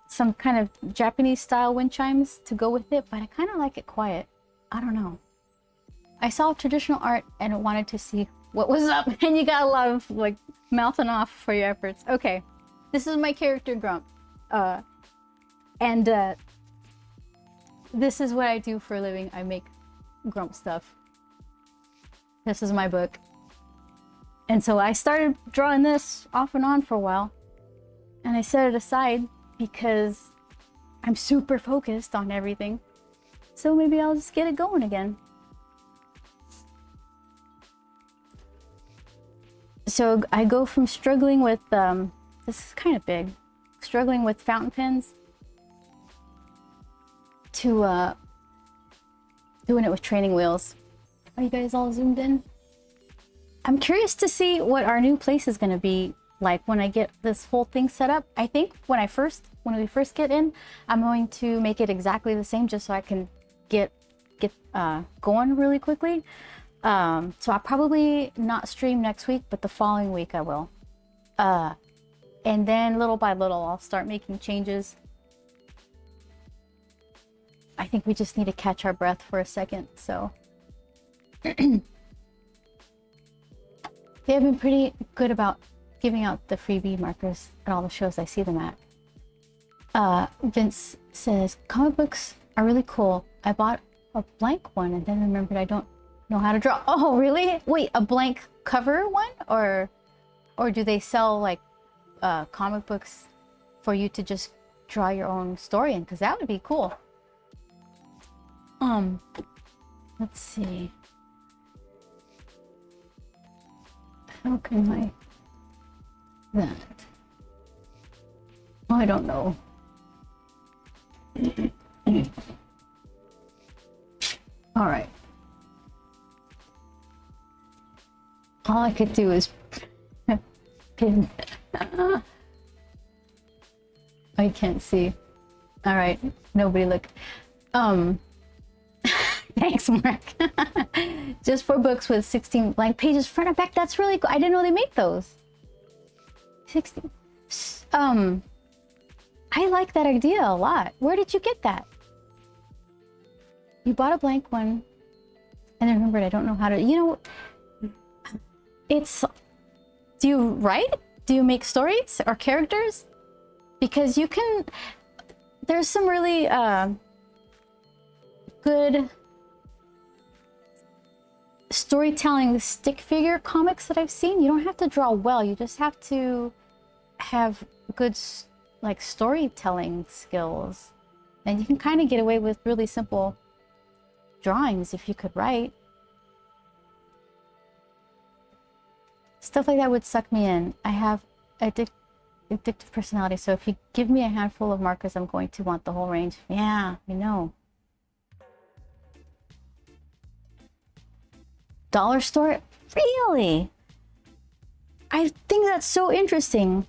Some kind of Japanese style wind chimes to go with it, but I kind of like it quiet. I don't know. I saw traditional art and wanted to see what was up, and you got a lot of like mouthing off for your efforts. Okay, this is my character Grump, and this is what I do for a living. I make Grump stuff. This is my book, and so I started drawing this off and on for a while, and I set it aside because I'm super focused on everything. So maybe I'll just get it going again. So I go from struggling with, this is kind of big, struggling with fountain pens to doing it with training wheels. Are you guys all zoomed in? I'm curious to see what our new place is going to be like when I get this whole thing set up. I think when we first get in, I'm going to make it exactly the same just so I can get going really quickly. So I'll probably not stream next week, but the following week I will. And then little by little, I'll start making changes. I think we just need to catch our breath for a second, so. They have been pretty good about giving out the freebie markers at all the shows I see them at. Vince says, comic books are really cool. I bought a blank one and then remembered I don't know how to draw. Oh, really? Wait, a blank cover one? Or do they sell like comic books for you to just draw your own story in? Because that would be cool. Let's see. How can I... that? Oh, I don't know. All right. All I could do is pin. I can't see. All right, nobody look. Thanks, Mark. Just for books with 16 blank pages front and back. That's really cool. I didn't know they make those. 16. I like that idea a lot. Where did you get that? You bought a blank one and then remembered I don't know how to, you know, it's, do you write? Do you make stories or characters? Because you can, there's some really good storytelling stick figure comics that I've seen. You don't have to draw well, you just have to have good like storytelling skills, and you can kind of get away with really simple drawings if you could write. Stuff like that would suck me in. I have addictive personality, so if you give me a handful of markers, I'm going to want the whole range. Yeah, I know. Dollar store? Really? I think that's so interesting.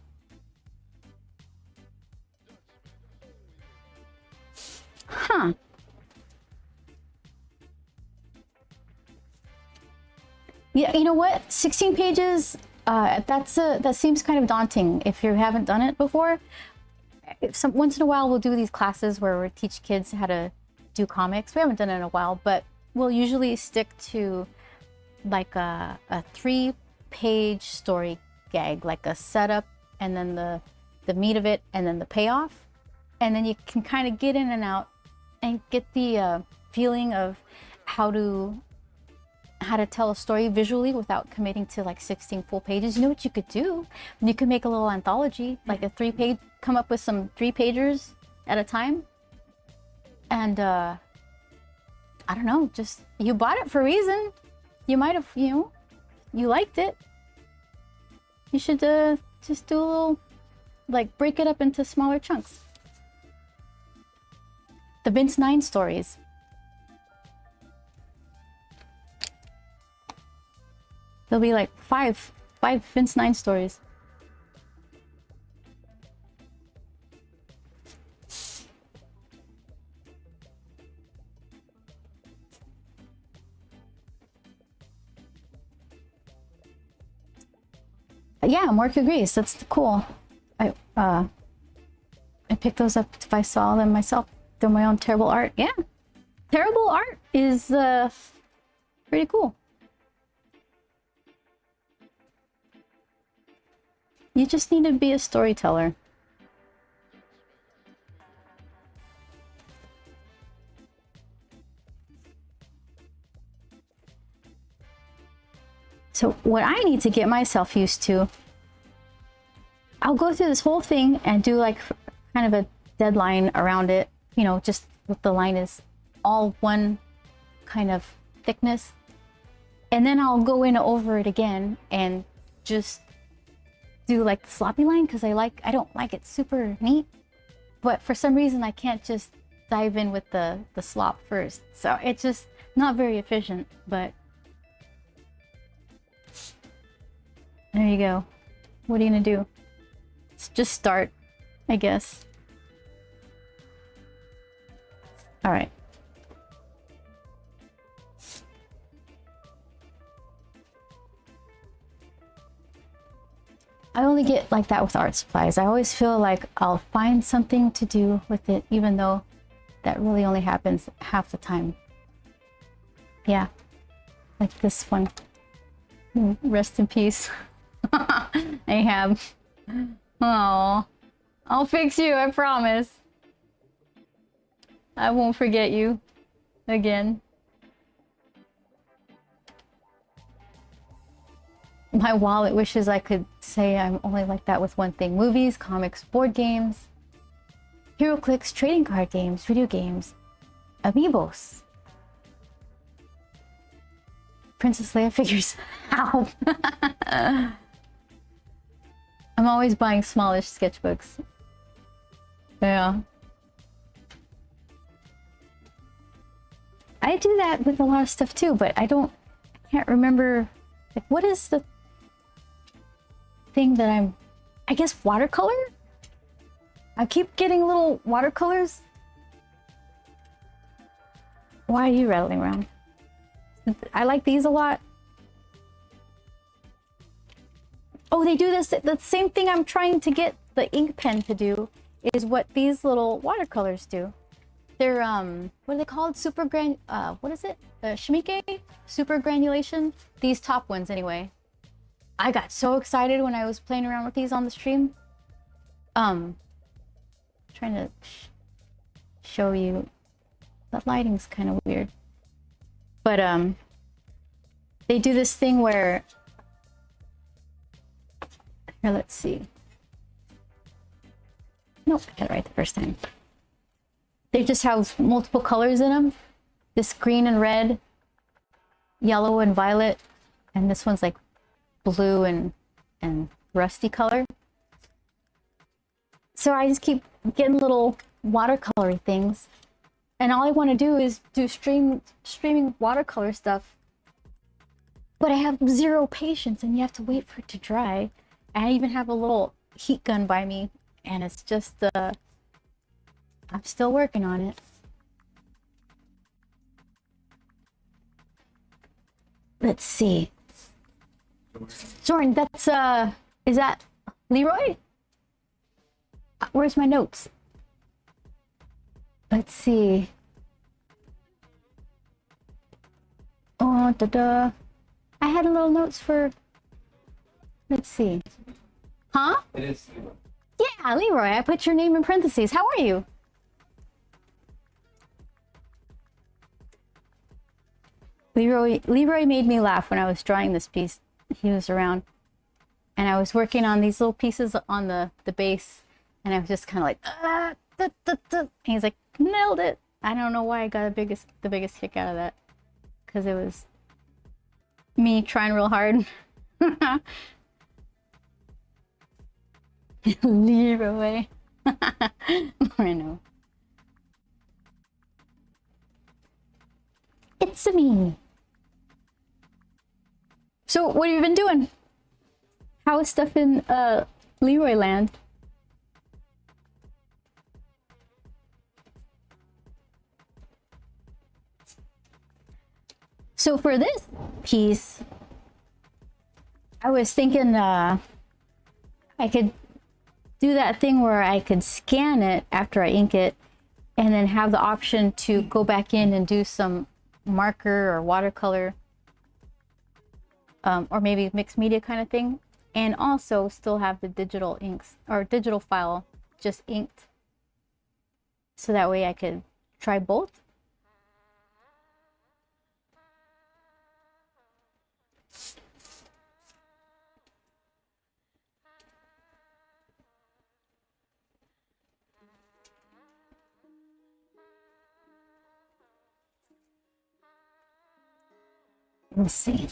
Huh. Yeah, you know what? 16 pages, that seems kind of daunting if you haven't done it before. Once in a while, we'll do these classes where we teach kids how to do comics. We haven't done it in a while, but we'll usually stick to like a 3-page story gag, like a setup and then the meat of it and then the payoff. And then you can kind of get in and out and get the feeling of how to tell a story visually without committing to like 16 full pages. You know what you could do? You could make a little anthology, like a 3-page, come up with some 3-pagers at a time. And I don't know, just you bought it for a reason. You might have, you know, you liked it. You should just do a little, like, break it up into smaller chunks. The Vince 9 stories. There'll be like five Vince 9 stories. Yeah, Mark agrees. That's cool. I picked those up if I saw them myself. They're my own terrible art. Yeah, terrible art is pretty cool. You just need to be a storyteller. So what I need to get myself used to, I'll go through this whole thing and do like kind of a deadline around it, you know, just what the line is all one kind of thickness. And then I'll go in over it again and just do like the sloppy line because I don't like it super neat. But for some reason I can't just dive in with the slop first. So it's just not very efficient, but there you go. What are you gonna do? Just start, I guess. All right. I only get like that with art supplies. I always feel like I'll find something to do with it, even though that really only happens half the time. Yeah, like this one. Rest in peace. Ahab. Oh, I'll fix you, I promise. I won't forget you again. My wallet wishes I could say I'm only like that with one thing. Movies, comics, board games, HeroClix, trading card games, video games, amiibos. Princess Leia figures. Ow. I'm always buying smallish sketchbooks. Yeah. I do that with a lot of stuff too, but I can't remember, like, what is the thing that I guess watercolor? I keep getting little watercolors. Why are you rattling around? I like these a lot. Oh, they do this. The same thing I'm trying to get the ink pen to do is what these little watercolors do. They're what are they called? What is it? Shimike? Super granulation? These top ones anyway. I got so excited when I was playing around with these on the stream. Trying to show you. That lighting's kind of weird. But they do this thing where, here, let's see. Nope, I got it right the first time. They just have multiple colors in them. This green and red, yellow and violet, and this one's like blue and rusty color. So I just keep getting little watercolory things. And all I want to do is do streaming watercolor stuff. But I have zero patience and you have to wait for it to dry. And I even have a little heat gun by me. And it's just, I'm still working on it. Let's see. Jordan, that's, is that Leroy? Where's my notes? Let's see. Oh, I had a little notes for, let's see. Huh? It is Leroy. Yeah, Leroy. I put your name in parentheses. How are you? Leroy made me laugh when I was drawing this piece. He was around. And I was working on these little pieces on the base. And I was just kind of like, And he's like, nailed it. I don't know why I got the biggest kick out of that, because it was me trying real hard. Leave away. I know. It's me. So what have you been doing? How is stuff in Leroy land? So for this piece, I was thinking I could do that thing where I could scan it after I ink it and then have the option to go back in and do some marker or watercolor, or maybe mixed media kind of thing, and also still have the digital inks or digital file just inked, so that way I could try both. Let's see.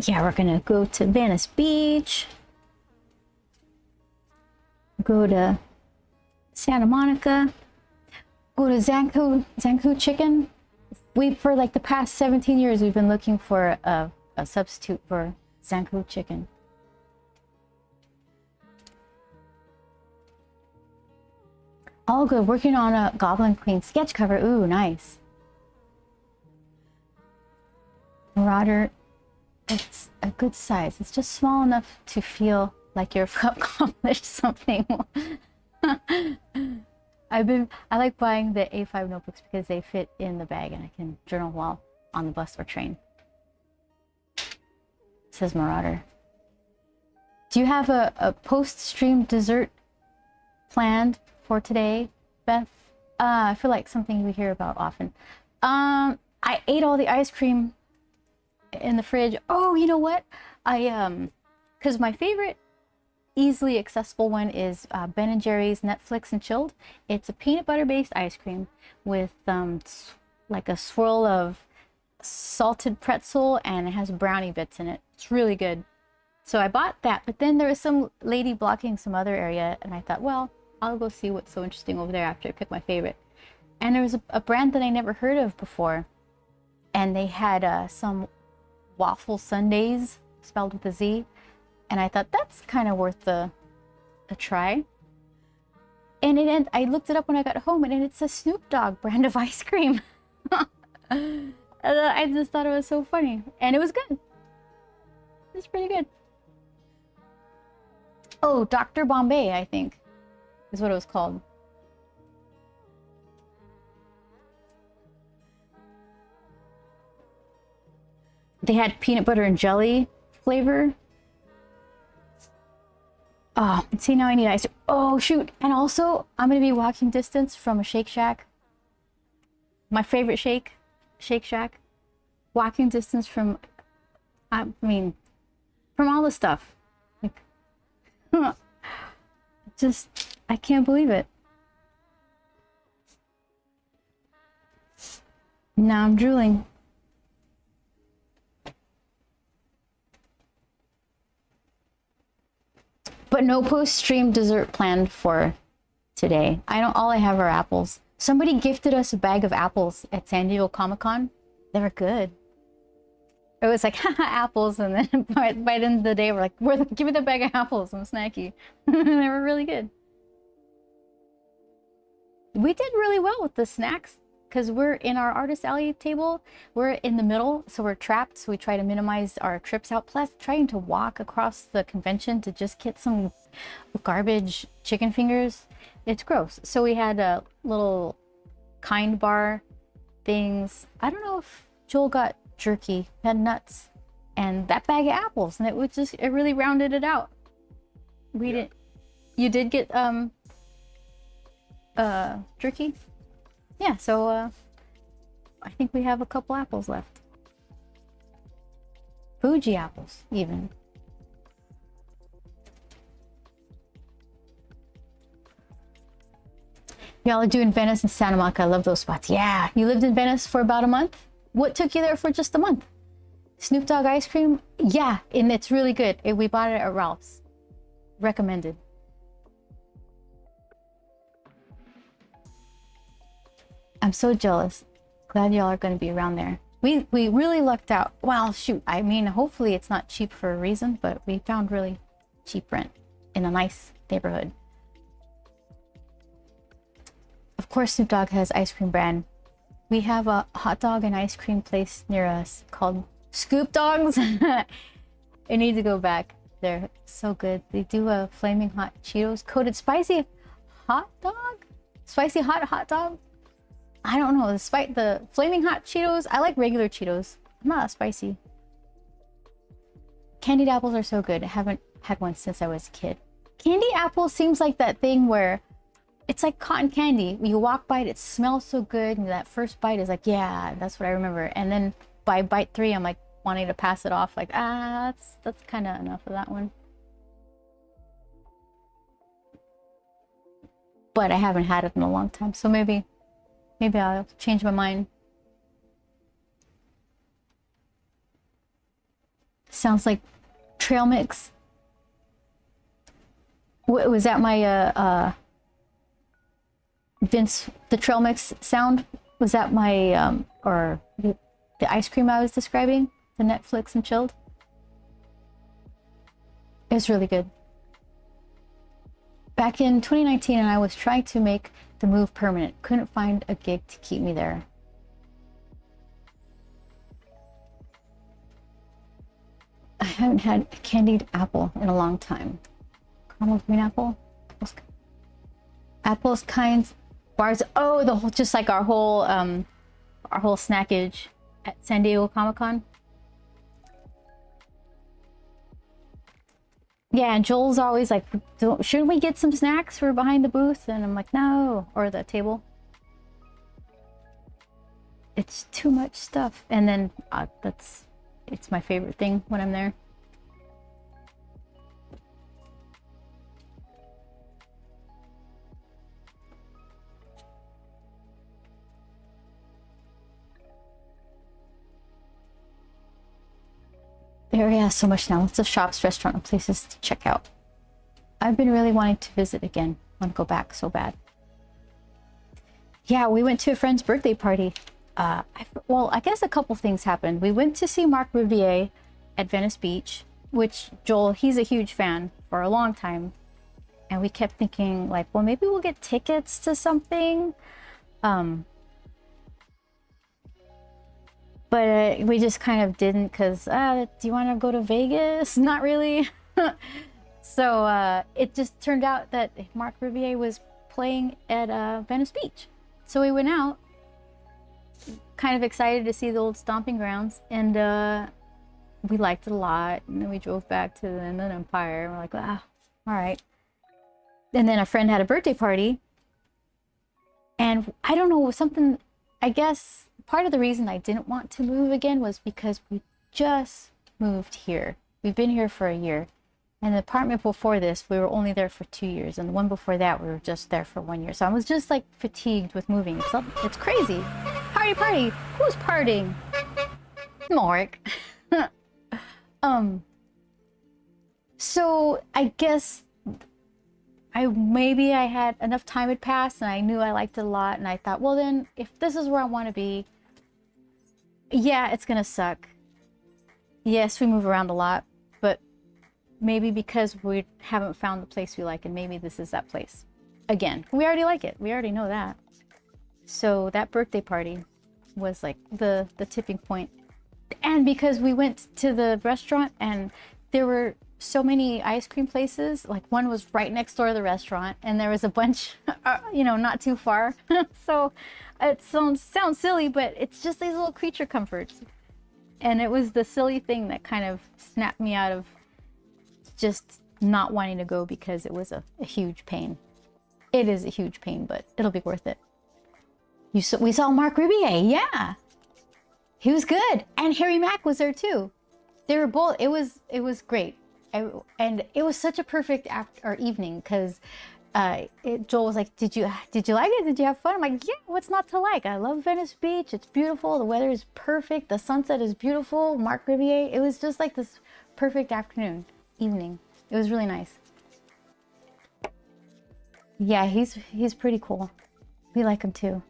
Yeah, we're gonna go to Venice Beach, go to Santa Monica, go to Zankou Chicken. For like the past 17 years, we've been looking for a substitute for Zankou Chicken. All good. Working on a Goblin Queen sketch cover. Ooh, nice. Marauder, it's a good size. It's just small enough to feel like you've accomplished something. I like buying the A5 notebooks because they fit in the bag and I can journal while on the bus or train. Says Marauder. Do you have a post-stream dessert planned for today, Beth? I feel like something we hear about often. I ate all the ice cream in the fridge. Oh, you know what? Because my favorite easily accessible one is Ben & Jerry's Netflix and Chilled. It's a peanut butter based ice cream with like a swirl of salted pretzel, and it has brownie bits in it. It's really good. So I bought that, but then there was some lady blocking some other area, and I thought, well, I'll go see what's so interesting over there after I pick my favorite. And there was a brand that I never heard of before, and they had some waffle sundaes spelled with a Z. And I thought that's kind of worth a try. And I looked it up when I got home, and it's a Snoop Dogg brand of ice cream. I just thought it was so funny, and it was good. It's pretty good. Oh, Dr. Bombay, I think, is what it was called. They had peanut butter and jelly flavor. Oh, see, now I need ice. Oh, shoot. And also, I'm going to be walking distance from a Shake Shack. My favorite Shake Shack. Walking distance from, from all the stuff. Like, just, I can't believe it. Now I'm drooling. But no post-stream dessert planned for today. All I have are apples. Somebody gifted us a bag of apples at San Diego Comic-Con. They were good. It was like, haha, apples, and then by the end of the day, we're like, give me the bag of apples, I'm snacky. They were really good. We did really well with the snacks, because we're in our artist alley table. We're in the middle, so we're trapped, so we try to minimize our trips out. Plus, trying to walk across the convention to just get some garbage chicken fingers, it's gross. So we had a little Kind Bar things. I don't know if Joel got jerky, had nuts, and that bag of apples, and it really rounded it out. We didn't. You did get jerky? Yeah, so I think we have a couple apples left. Fuji apples, even. Y'all are doing Venice and Santa Monica. I love those spots. Yeah, you lived in Venice for about a month? What took you there for just a month? Snoop Dogg ice cream? Yeah, and it's really good. We bought it at Ralph's. Recommended. I'm so jealous. Glad y'all are going to be around there. We really lucked out. Well, shoot. I mean, hopefully it's not cheap for a reason, but we found really cheap rent in a nice neighborhood. Of course, Snoop Dogg has ice cream brand. We have a hot dog and ice cream place near us called Scoop Dogs. I need to go back. They're so good. They do a flaming hot Cheetos coated spicy hot dog? Spicy hot dog? I don't know. The flaming hot Cheetos. I like regular Cheetos. I'm not spicy. Candied apples are so good. I haven't had one since I was a kid. Candy apple seems like that thing where it's like cotton candy. You walk by it, it smells so good, and that first bite is like, yeah, that's what I remember. And then by bite 3, I'm like wanting to pass it off, like, that's kind of enough of that one. But I haven't had it in a long time, so maybe I'll change my mind. Sounds like trail mix. Was that my Vince, the trail mix sound? Was that my or the ice cream I was describing? The Netflix and chilled? It was really good. Back in 2019, and I was trying to make the move permanent. Couldn't find a gig to keep me there. I haven't had a candied apple in a long time. Caramel green apple? Apples kinds bars. Oh, the whole, just like our whole snackage at San Diego Comic-Con. Yeah, and Joel's always like, shouldn't we get some snacks for behind the booth? And I'm like, no, or the table. It's too much stuff. And then it's my favorite thing when I'm there. The area has so much now. Lots of shops, restaurants, and places to check out. I've been really wanting to visit again. I want to go back so bad. Yeah, we went to a friend's birthday party. Well, I guess a couple things happened. We went to see Marc Rebier at Venice Beach, which Joel, he's a huge fan for a long time. And we kept thinking like, well, maybe we'll get tickets to something. But we just kind of didn't because, do you want to go to Vegas? Not really. So it just turned out that Marc Rebier was playing at Venice Beach. So we went out, kind of excited to see the old stomping grounds, and we liked it a lot. And then we drove back to the Inland Empire. And we're like, all right. And then a friend had a birthday party. And I don't know, something, I guess part of the reason I didn't want to move again was because we just moved here. We've been here for a year. And the apartment before this, we were only there for 2 years. And the one before that, we were just there for 1 year. So I was just like fatigued with moving. It's crazy. Party. Who's partying? Mark. So I guess maybe I had enough time had passed and I knew I liked it a lot. And I thought, well then, if this is where I want to be, yeah, it's gonna suck. Yes, we move around a lot, but maybe because we haven't found the place we like, and maybe this is that place. Again, we already like it. We already know that. So that birthday party was like the tipping point. And because we went to the restaurant and there were so many ice cream places, like one was right next door to the restaurant, and there was a bunch, not too far. So it sounds silly, but it's just these little creature comforts. And it was the silly thing that kind of snapped me out of just not wanting to go because it was a huge pain. It is a huge pain, but it'll be worth it. We saw Marc Rebier, yeah. He was good. And Harry Mack was there too. They were both, it was great. And it was such a perfect evening because Joel was like, did you like it? Did you have fun? I'm like, yeah, what's not to like? I love Venice Beach. It's beautiful. The weather is perfect. The sunset is beautiful. Marc Rebier. It was just like this perfect evening. It was really nice. Yeah, he's pretty cool. We like him too.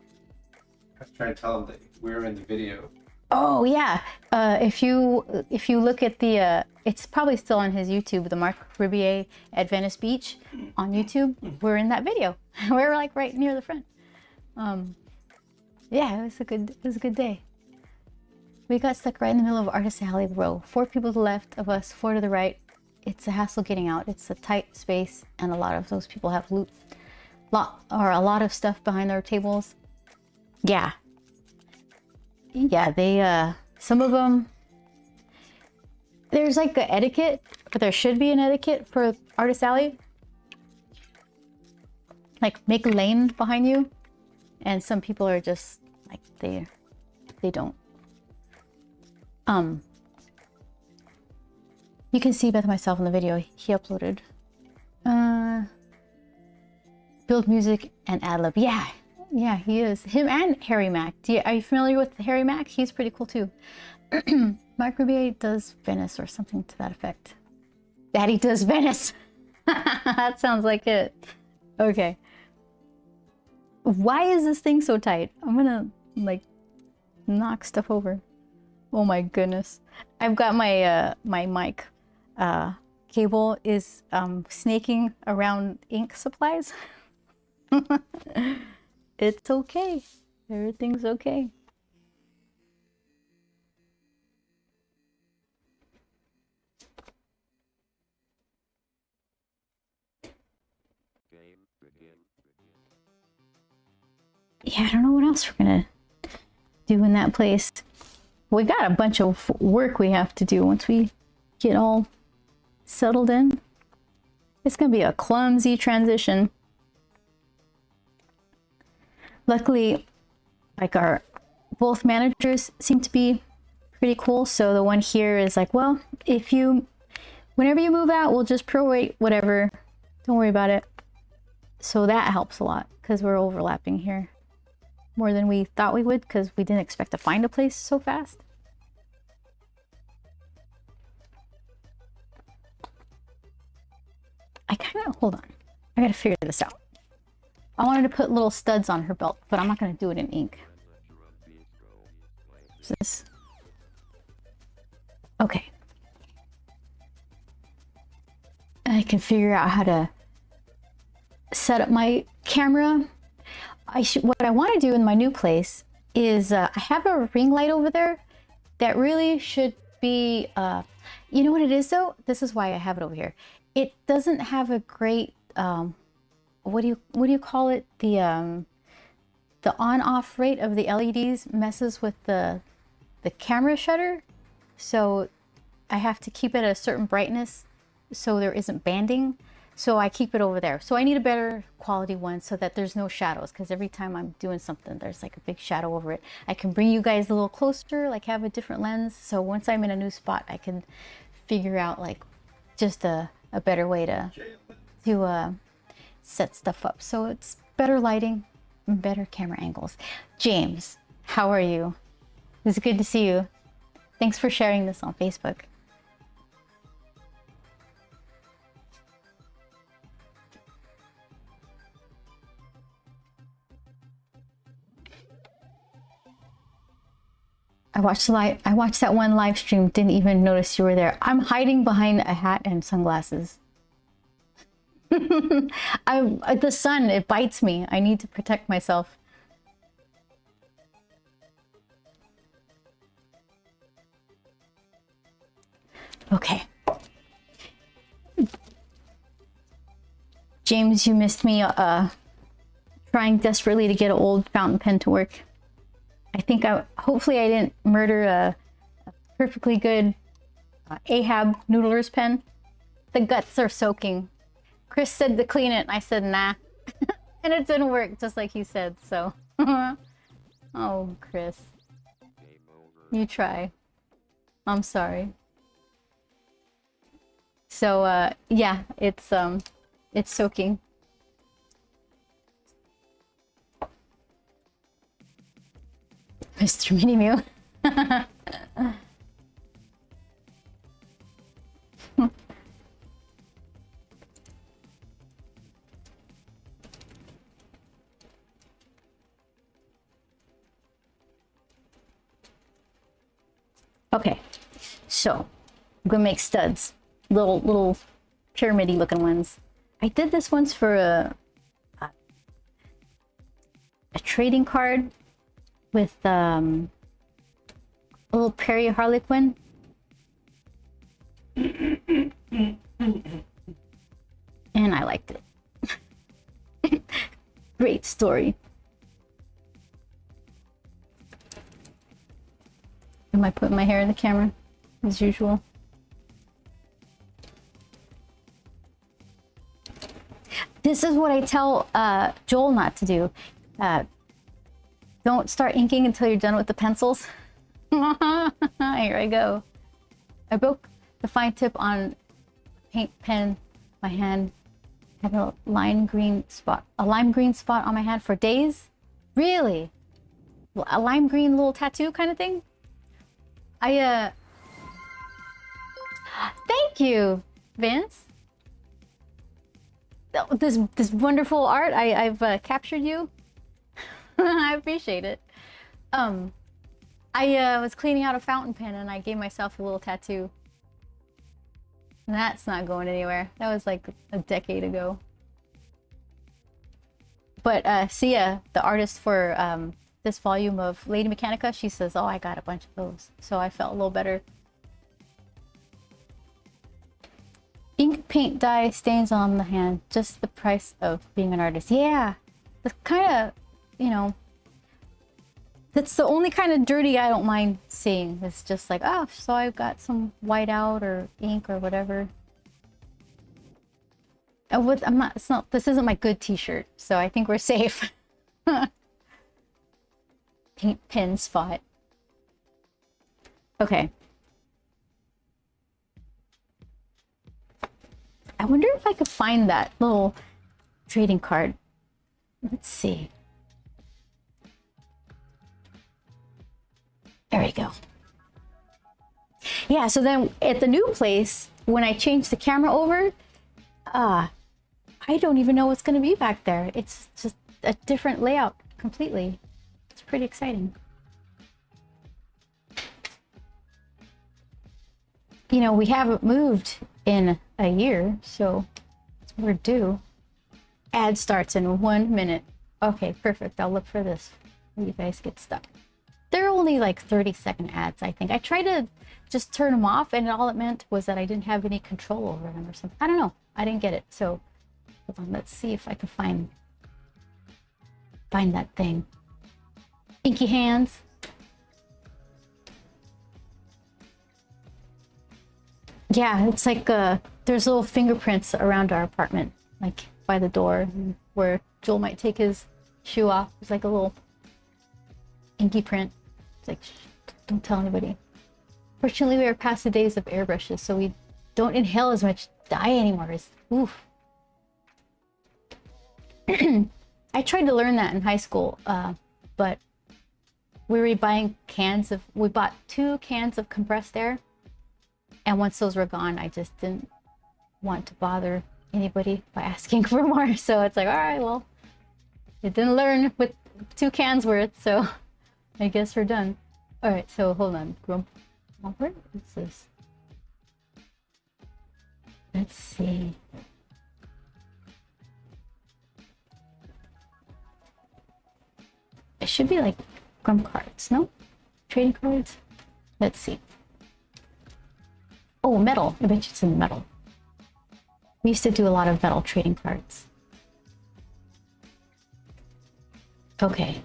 I was trying to tell him that we were in the video. Oh yeah. If you look at the it's probably still on his YouTube, the Marc Rebier at Venice Beach on YouTube. We're in that video. We're like right near the front. Yeah, it was a good day. We got stuck right in the middle of Artist Alley row. 4 people to the left of us, 4 to the right. It's a hassle getting out. It's a tight space, and a lot of those people have a lot of stuff behind their tables. Yeah. Yeah, they some of them, there's like an etiquette, but there should be an etiquette for Artist Alley. Like make a lane behind you, and some people are just like they don't. You can see Beth myself in the video he uploaded. Build music and Adlib. Yeah, he is. Him and Harry Mack. Are you familiar with Harry Mack? He's pretty cool too. Marc Rebier does Venice or something to that effect. Daddy does Venice. That sounds like it. Okay. Why is this thing so tight? I'm gonna like knock stuff over. Oh my goodness. I've got my my mic cable is snaking around ink supplies. It's okay. Everything's okay. Yeah, I don't know what else we're gonna do in that place. We got a bunch of work we have to do once we get all settled in. It's gonna be a clumsy transition. Luckily, like both managers seem to be pretty cool. So the one here is like, well, whenever you move out, we'll just prorate whatever. Don't worry about it. So that helps a lot because we're overlapping here more than we thought we would because we didn't expect to find a place so fast. Hold on. I gotta figure this out. I wanted to put little studs on her belt, but I'm not going to do it in ink. What's this? Okay. I can figure out how to set up my camera. What I want to do in my new place is I have a ring light over there that really should be, you know what it is though? This is why I have it over here. It doesn't have a great, what do you call it? The on-off rate of the LEDs messes with the camera shutter. So I have to keep it at a certain brightness so there isn't banding. So I keep it over there. So I need a better quality one so that there's no shadows, because every time I'm doing something, there's like a big shadow over it. I can bring you guys a little closer, like have a different lens. So once I'm in a new spot, I can figure out like just a better way to set stuff up. So it's better lighting and better camera angles. James, how are you? It's good to see you. Thanks for sharing this on Facebook. I watched that one live stream, didn't even notice you were there. I'm hiding behind a hat and sunglasses. The sun, it bites me. I need to protect myself. Okay. James, you missed me trying desperately to get an old fountain pen to work. I think hopefully I didn't murder a perfectly good Ahab Noodler's pen. The guts are soaking. Chris said to clean it, and I said nah. And it didn't work, just like he said, so. Oh, Chris. You try. I'm sorry. So, yeah, it's soaking. Mr. Mini Mew. Okay, so I'm gonna make studs, little pyramidy looking ones. I did this once for a trading card with a little Perry Harlequin. And I liked it. Great story. Am I putting my hair in the camera as usual? This is what I tell Joel not to do. Don't start inking until you're done with the pencils. Here I go. I broke the fine tip on a paint pen. My hand had a lime green spot on my hand for days. Really? A lime green little tattoo kind of thing? Thank you, Vince. This wonderful art. I've captured you. I appreciate it. I was cleaning out a fountain pen and I gave myself a little tattoo. And that's not going anywhere. That was like a decade ago. But Sia, the artist for this volume of Lady Mechanica, she says, oh, I got a bunch of those. So I felt a little better. Ink, paint, dye, stains on the hand. Just the price of being an artist. Yeah. It's kind of, you know, that's the only kind of dirty I don't mind seeing. It's just like, oh, so I've got some white out or ink or whatever. I'm not, this isn't my good t-shirt, so I think we're safe. Paint pen spot. Okay. I wonder if I could find that little trading card. Let's see. There we go. Yeah, so then at the new place, when I changed the camera over, I don't even know what's going to be back there. It's just a different layout completely. It's pretty exciting. You know, we haven't moved in a year, so we're due. Ad starts in 1 minute. Okay, perfect. I'll look for this when you guys get stuck. They're only like 30-second ads, I think. I tried to just turn them off, and all it meant was that I didn't have any control over them or something. I don't know. I didn't get it. So hold on, let's see if I can find that thing. Inky hands. Yeah, it's like there's little fingerprints around our apartment, like by the door where Joel might take his shoe off. It's like a little inky print. It's like, shh, don't tell anybody. Fortunately, we are past the days of airbrushes, so we don't inhale as much dye anymore. Oof. I tried to learn that in high school, but we were buying we bought 2 cans of compressed air. And once those were gone, I just didn't want to bother anybody by asking for more. So it's like, all right, well, it didn't learn with 2 cans worth, so I guess we're done. All right, so hold on. Where is this? Let's see. It should be like Grump cards, no? Trading cards? Let's see. Oh, metal. I bet you it's in metal. We used to do a lot of metal trading cards. Okay.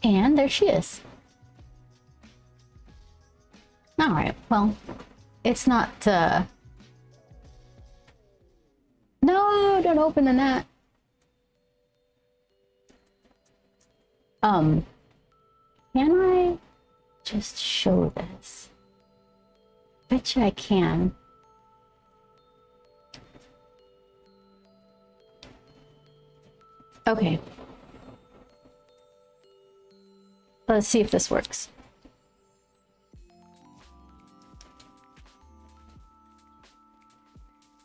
And there she is. All right, well, it's not, no, don't open the net. Can I just show this? Bet you I can. Okay. Let's see if this works.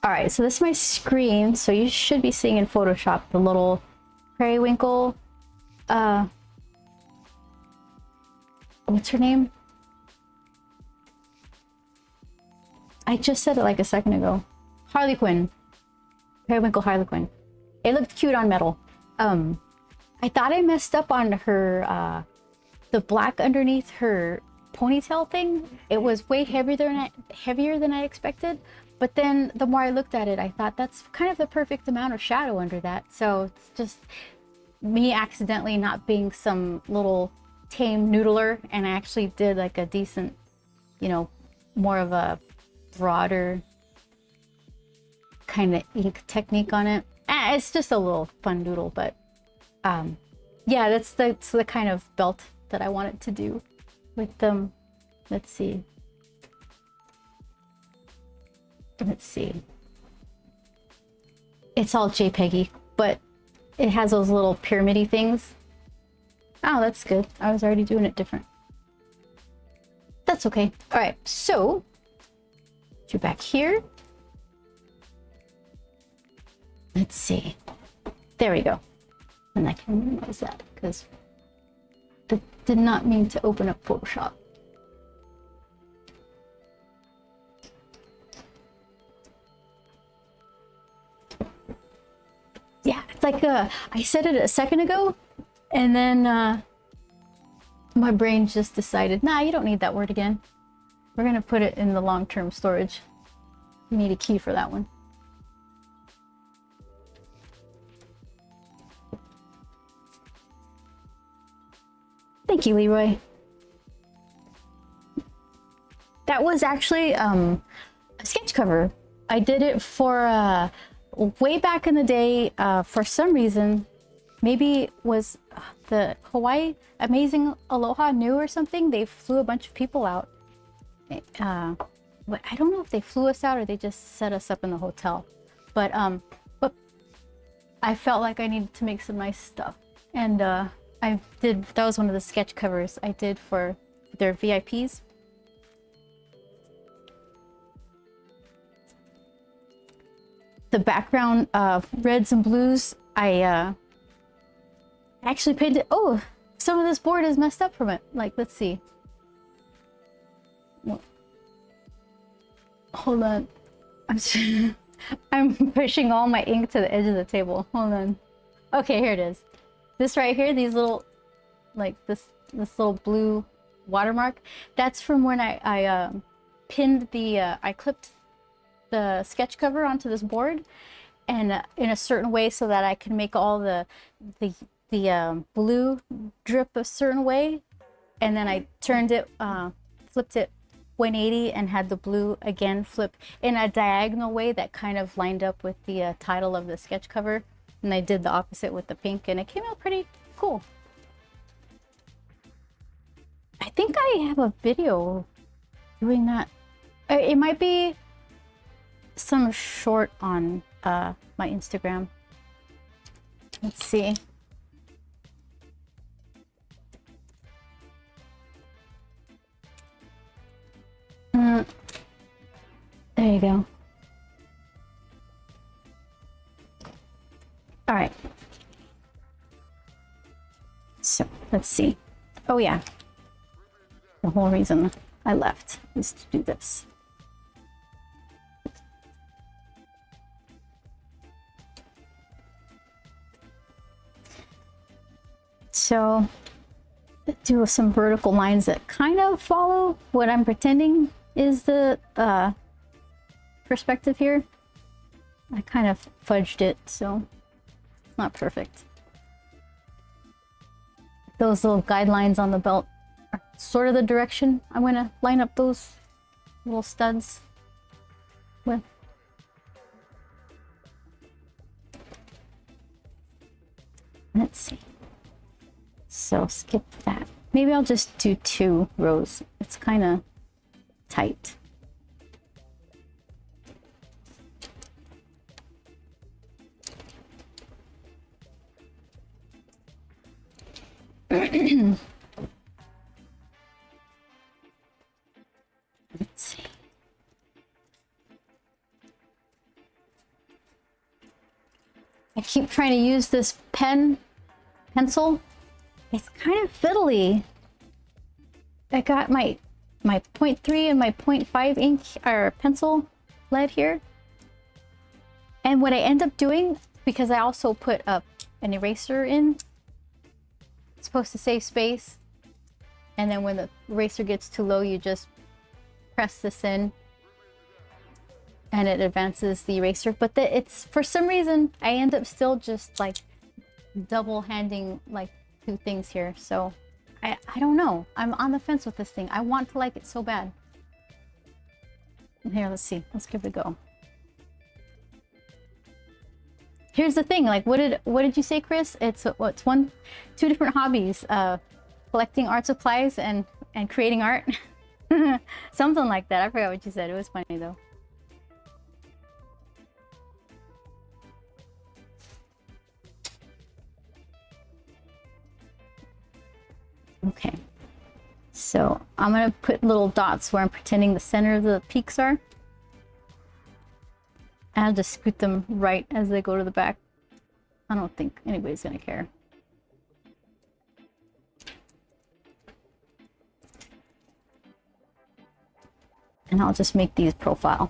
All right, so this is my screen. So you should be seeing in Photoshop the little periwinkle, what's her name? I just said it like a second ago. Harley Quinn. Periwinkle Harley Quinn. It looked cute on metal. I thought I messed up on her, the black underneath her ponytail thing. It was way heavier than I expected. But then the more I looked at it, I thought that's kind of the perfect amount of shadow under that. So it's just me accidentally not being some little tame noodler, and I actually did like a decent, you know, more of a broader kind of ink technique on it. It's just a little fun doodle, but yeah, that's the kind of belt that I wanted to do with them. Let's see. It's all JPEG-y, but it has those little pyramid-y things. Oh, that's good. I was already doing it different. That's okay. All right, so you're back here. Let's see. There we go. And I can minimize that because I did not mean to open up Photoshop. Yeah, it's like I said it a second ago, and then my brain just decided, nah, you don't need that word again. We're gonna put it in the long-term storage. You need a key for that one. Thank you, Leroy. That was actually a sketch cover. I did it for way back in the day. For some reason, maybe it was the Hawaii Amazing Aloha New or something. They flew a bunch of people out. I don't know if they flew us out or they just set us up in the hotel. But I felt like I needed to make some nice stuff, and I did. That was one of the sketch covers I did for their VIPs. The background of reds and blues, I actually painted. Oh, some of this board is messed up from it. Like, let's see. Hold on. I'm pushing all my ink to the edge of the table. Hold on. Okay, here it is. This right here, these little, like this little blue watermark, that's from when I pinned the, I clipped the sketch cover onto this board, and in a certain way so that I can make all the blue drip a certain way, and then I turned it, flipped it 180 and had the blue again flip in a diagonal way that kind of lined up with the title of the sketch cover. And I did the opposite with the pink, and it came out pretty cool. I think I have a video doing that. It might be some short on my Instagram. Let's see. There you go. All right. So let's see. Oh yeah. The whole reason I left is to do this. So do some vertical lines that kind of follow what I'm pretending is the perspective here. I kind of fudged it, so it's not perfect. Those little guidelines on the belt are sort of the direction I'm going to line up those little studs with. Let's see. So skip that. Maybe I'll just do 2 rows. It's kind of tight. Let's see. I keep trying to use this pencil. It's kind of fiddly. I got my 0.3 and my 0.5 ink or pencil lead here. And what I end up doing, because I also put up an eraser in, it's supposed to save space. And then when the eraser gets too low, you just press this in and it advances the eraser. But it's, for some reason, I end up still just like double handing like 2 things here. So I don't know. I'm on the fence with this thing. I want to like it so bad. Here, let's see. Let's give it a go. Here's the thing. Like, what did you say, Chris? It's 2 different hobbies. Collecting art supplies and creating art. Something like that. I forgot what you said. It was funny though. Okay, so I'm gonna put little dots where I'm pretending the center of the peaks are. And I'll just scoot them right as they go to the back. I don't think anybody's gonna care. And I'll just make these profile.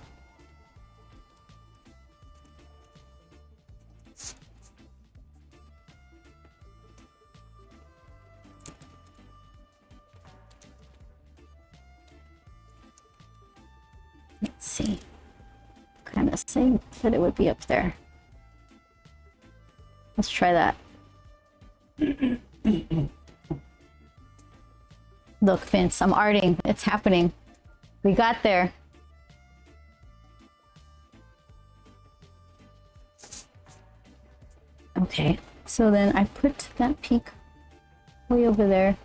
Let's see. Kind of say that it would be up there. Let's try that. Look, Vince, I'm arting. It's happening. We got there. Okay, so then I put that peak way over there.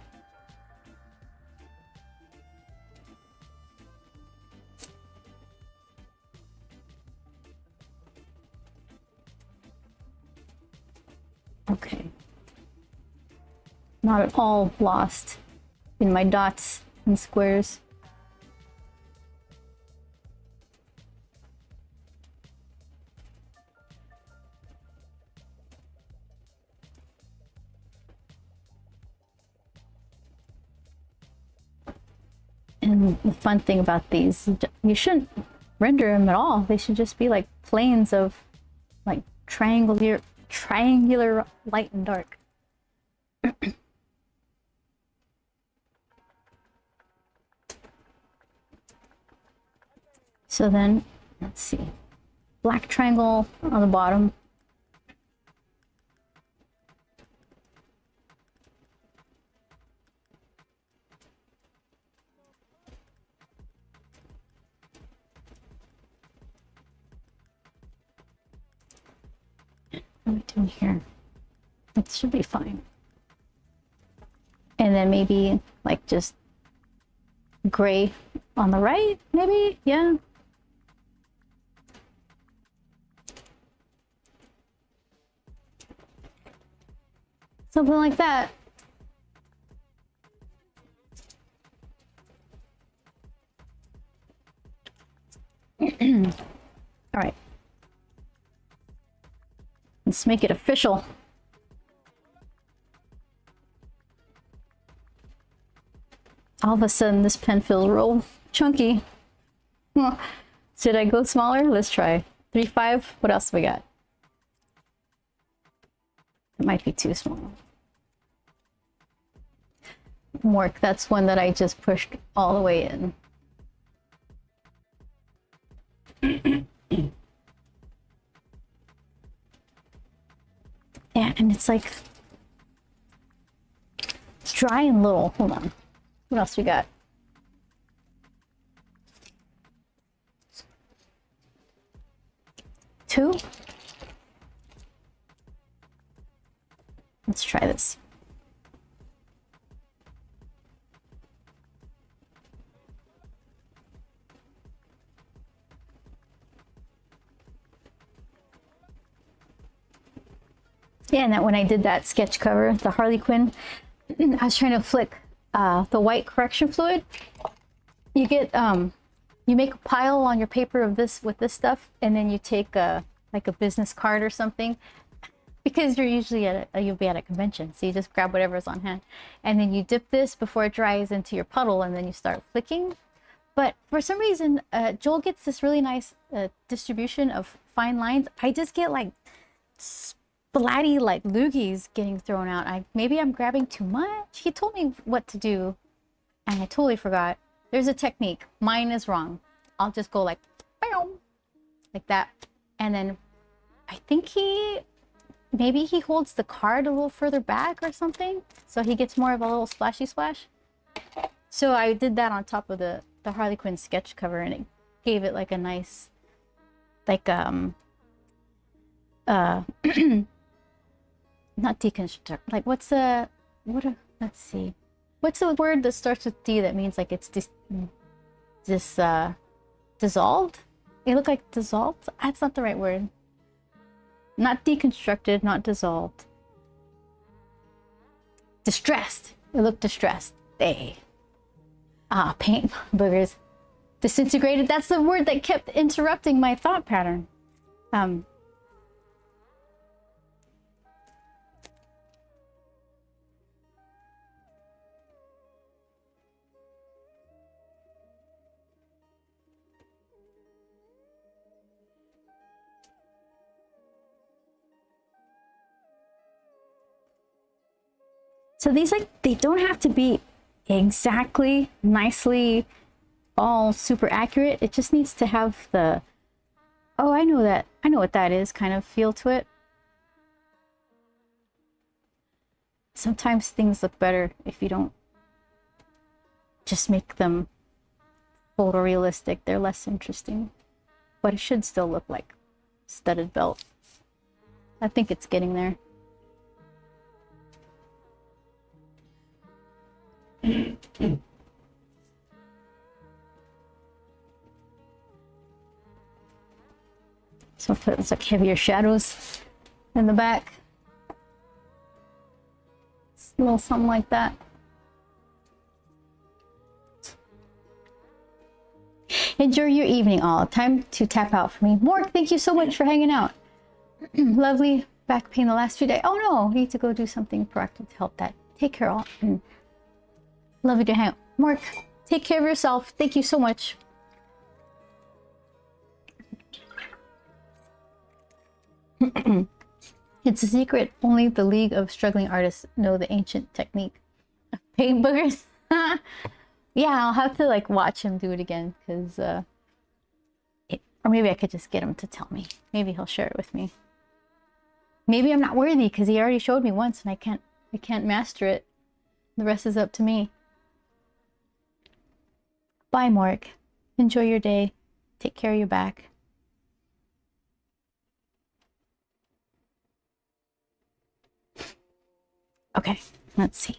Okay. Not at all lost in my dots and squares. And the fun thing about these, you shouldn't render them at all. They should just be like planes of like triangular light and dark. So then, let's see. Black triangle on the bottom. What am I doing here? It should be fine. And then maybe like just gray on the right, maybe? Yeah. Something like that. All right. Let's make it official. All of a sudden, this pen feels real chunky. Should I go smaller? Let's try. 3.5. What else do we got? It might be too small. Work. That's one that I just pushed all the way in. Yeah, and it's like dry and little. Hold on. What else we got? 2. Let's try this. Yeah, and that when I did that sketch cover, the Harley Quinn, I was trying to flick the white correction fluid. You get you make a pile on your paper of this with this stuff, and then you take like a business card or something, because you're usually at you'll be at a convention, so you just grab whatever's on hand, and then you dip this before it dries into your puddle, and then you start flicking. But for some reason, Joel gets this really nice distribution of fine lines. I just get like splatty like loogies getting thrown out. Maybe I'm grabbing too much. He told me what to do, and I totally forgot. There's a technique. Mine is wrong. I'll just go like, boom, like that. And then I think maybe he holds the card a little further back or something, so he gets more of a little splashy splash. So I did that on top of the Harley Quinn sketch cover, and it gave it like a nice, like, not deconstruct, like let's see. What's the word that starts with D that means like it's dissolved? It looked like dissolved? That's not the right word. Not deconstructed, not dissolved. Distressed. It looked distressed. Paint boogers. Disintegrated. That's the word that kept interrupting my thought pattern. So these, like, they don't have to be exactly nicely all super accurate. It just needs to have the, oh, I know what that is kind of feel to it. Sometimes things look better if you don't just make them photorealistic. They're less interesting, but it should still look like studded belt. I think it's getting there. So it's like heavier shadows in the back. It's a little something like that. Enjoy your evening, all. Time to tap out for me. Mork, thank you so much for hanging out. Lovely back pain the last few days. Oh no, need to go do something proactive to help that. Take care, all. Love you to hang out. Mork, take care of yourself. Thank you so much. It's a secret. Only the League of Struggling Artists know the ancient technique of paint boogers. Yeah, I'll have to like watch him do it again, because or maybe I could just get him to tell me. Maybe he'll share it with me. Maybe I'm not worthy because he already showed me once and I can't master it. The rest is up to me. Bye, Mork. Enjoy your day. Take care of your back. Okay, let's see.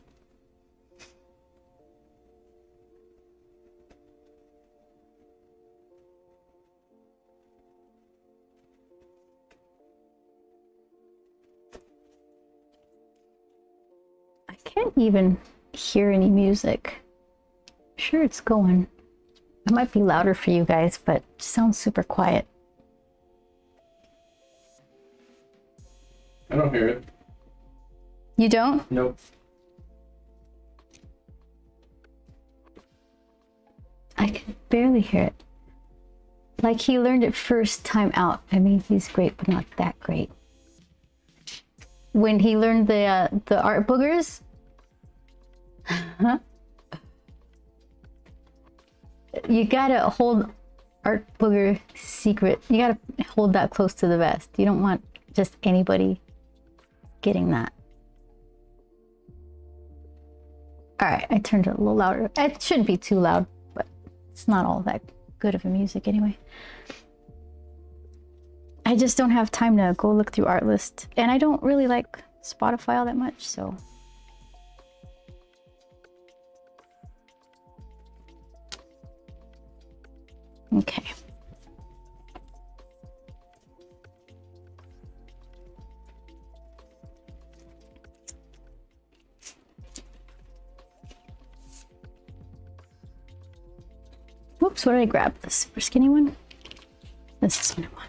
I can't even hear any music. Sure, it's going. It might be louder for you guys, but it sounds super quiet. I don't hear it. You don't? Nope. I can barely hear it. Like he learned it first time out. I mean, he's great, but not that great. When he learned the art boogers, you gotta hold art booger secret. You gotta hold that close to the vest. You don't want just anybody getting that. All right, I turned it a little louder. It shouldn't be too loud, but it's not all that good of a music anyway. I just don't have time to go look through Artlist, and I don't really like Spotify all that much, so. Okay. Whoops, what did I grab? The super skinny one? This is what I want.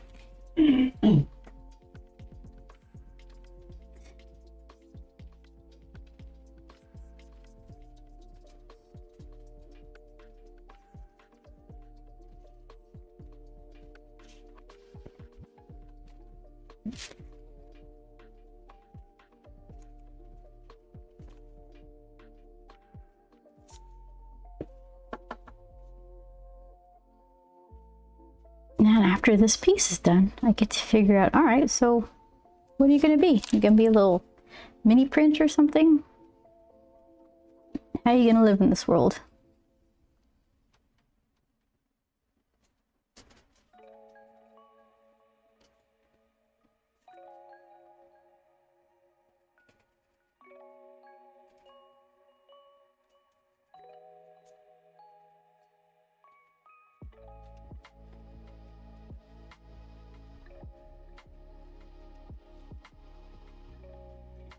And after this piece is done, I get to figure out, all right, so what are you going to be? You going to be a little mini print or something? How are you going to live in this world?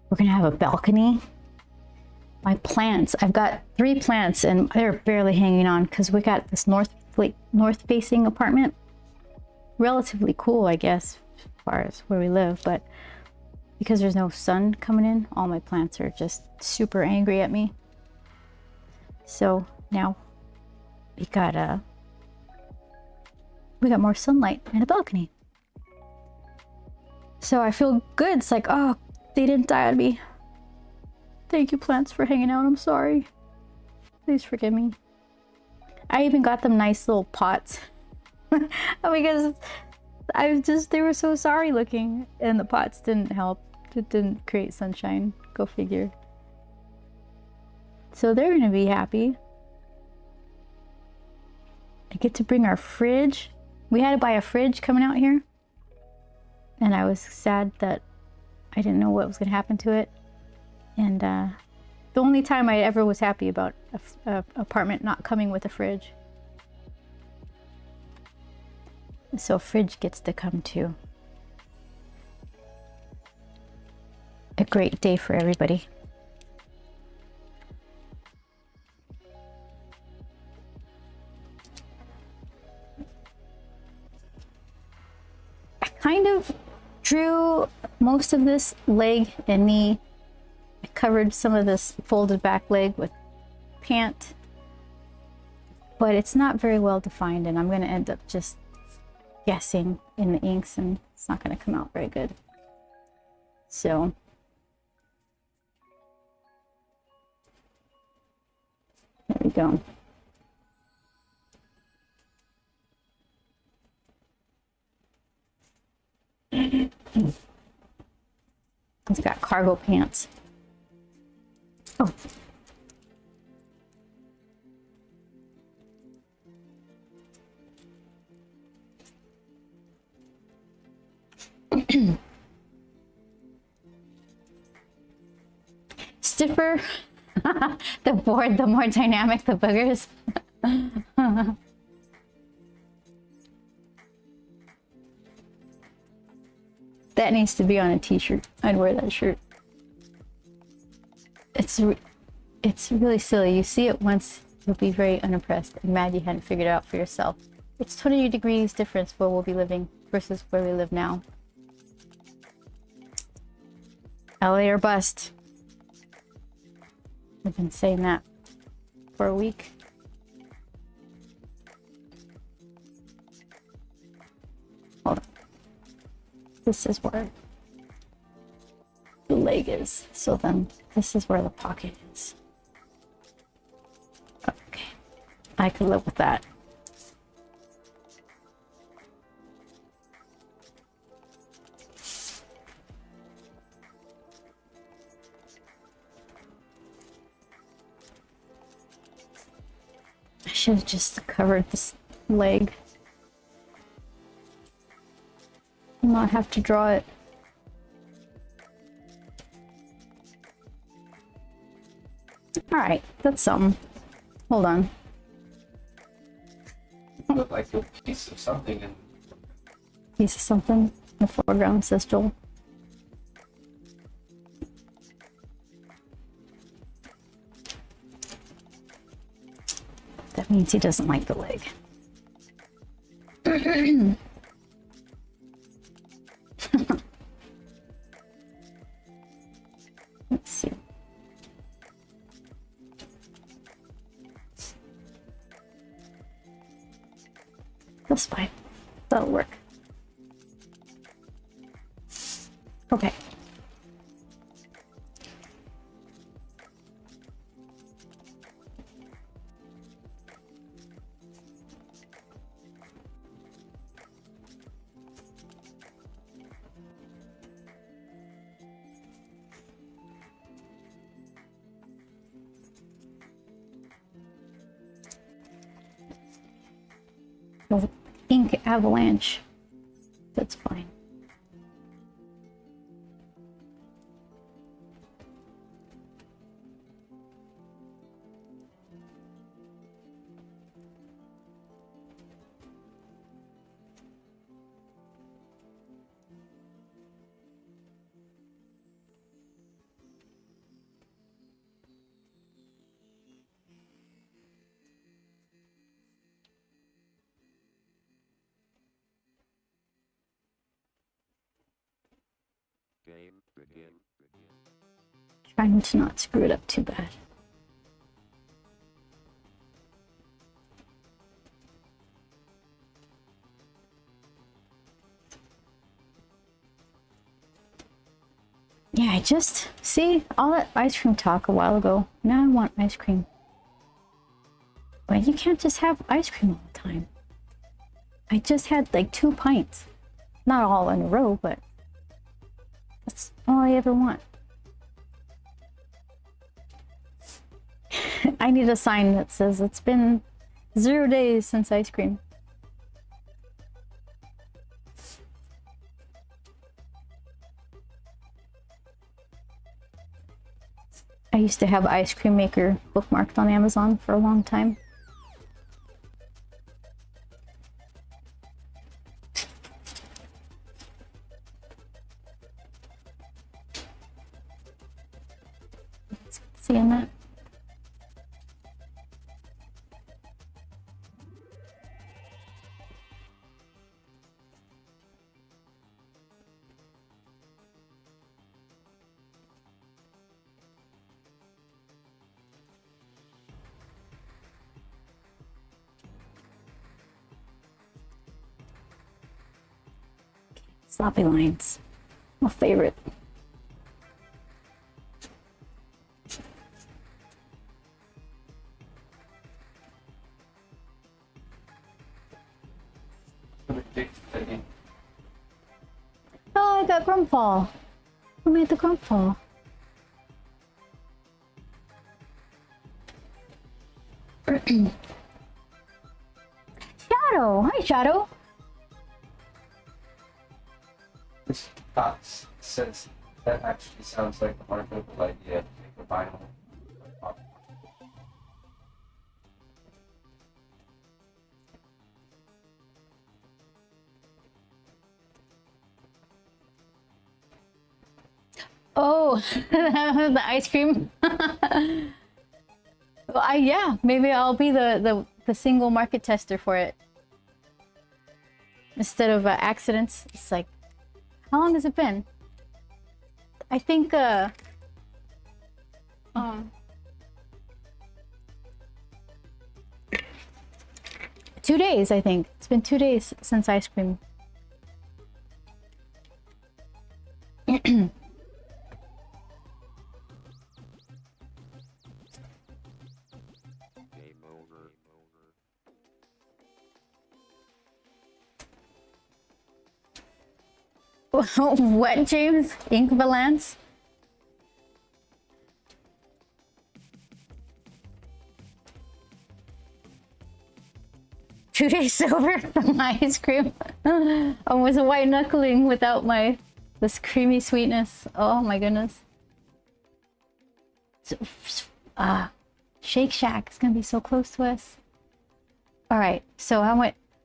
We're gonna have a balcony. My plants, I've got 3 plants and they're barely hanging on because we got this north facing apartment. Relatively cool, I guess, as far as where we live, but because there's no sun coming in, all my plants are just super angry at me. So now we got more sunlight and a balcony. So I feel good. It's like, oh, they didn't die on me. Thank you, plants, for hanging out. I'm sorry. Please forgive me. I even got them nice little pots because they were so sorry looking, and the pots didn't help. It didn't create sunshine. Go figure. So they're gonna be happy. I get to bring our fridge. We had to buy a fridge coming out here, and I was sad that I didn't know what was going to happen to it. And the only time I ever was happy about a apartment not coming with a fridge. So fridge gets to come too. A great day for everybody. I kind of drew most of this leg and knee. I covered some of this folded back leg with pant, but it's not very well defined, and I'm going to end up just guessing in the inks, and it's not going to come out very good. So there we go. It's got cargo pants. Oh. Stiffer the board, the more dynamic the boogers. That needs to be on a t-shirt. I'd wear that shirt. It's really silly. You see it once, you'll be very unimpressed and mad you hadn't figured it out for yourself. It's 20 degrees difference where we'll be living versus where we live now. LA or bust. I've been saying that for a week. Hold on. This is where the leg is. So then this is where the pocket is. Okay. I can live with that. I should have just covered this leg. Not have to draw it. Alright, that's something. Hold on. Look like a piece of something in Piece of something in the foreground, says Joel. That means he doesn't like the leg. Let's see. That's fine. That'll work. Okay. Oh, ink avalanche. That's fine. Game begin. Trying to not screw it up too bad. Yeah, I just see all that ice cream talk a while ago. Now I want ice cream. But you can't just have ice cream all the time. I just had like 2 pints. Not all in a row, but that's all I ever want. I need a sign that says it's been 0 days since ice cream. I used to have Ice Cream Maker bookmarked on Amazon for a long time. Seeing that? Sloppy lines. My favorite. Oh, I got Grumpfall. Who made the Grumpfall? Shadow! Hi, Shadow! This box says that actually sounds like a marketable idea to make a vinyl. Oh, the ice cream. Well, yeah, maybe I'll be the single market tester for it. Instead of accidents, it's like, how long has it been? I think 2 days, I think. It's been 2 days since ice cream. Game over. What, James? Ink Valance? 2 days sober from my ice cream. I was white knuckling without this creamy sweetness. Oh my goodness. Shake Shack is gonna be so close to us. All right, so I'm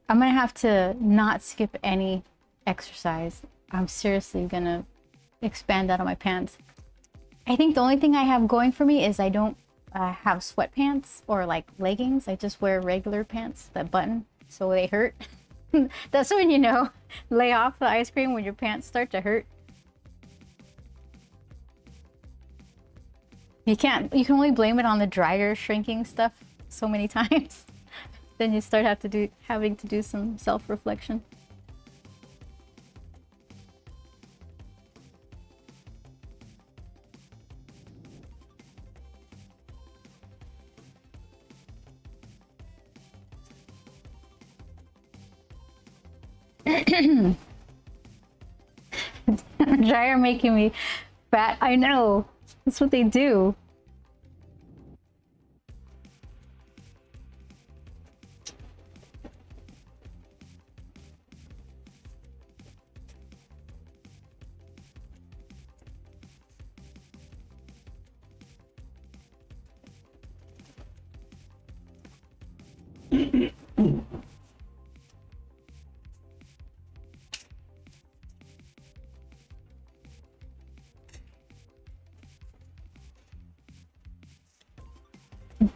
gonna have to not skip any exercise. I'm seriously gonna expand out of my pants. I think the only thing I have going for me is I don't have sweatpants or like leggings. I just wear regular pants that button so they hurt. That's when you know, lay off the ice cream when your pants start to hurt. You can only blame it on the dryer shrinking stuff so many times. Then you start having to do some self-reflection. Dryer making me fat. I know. That's what they do.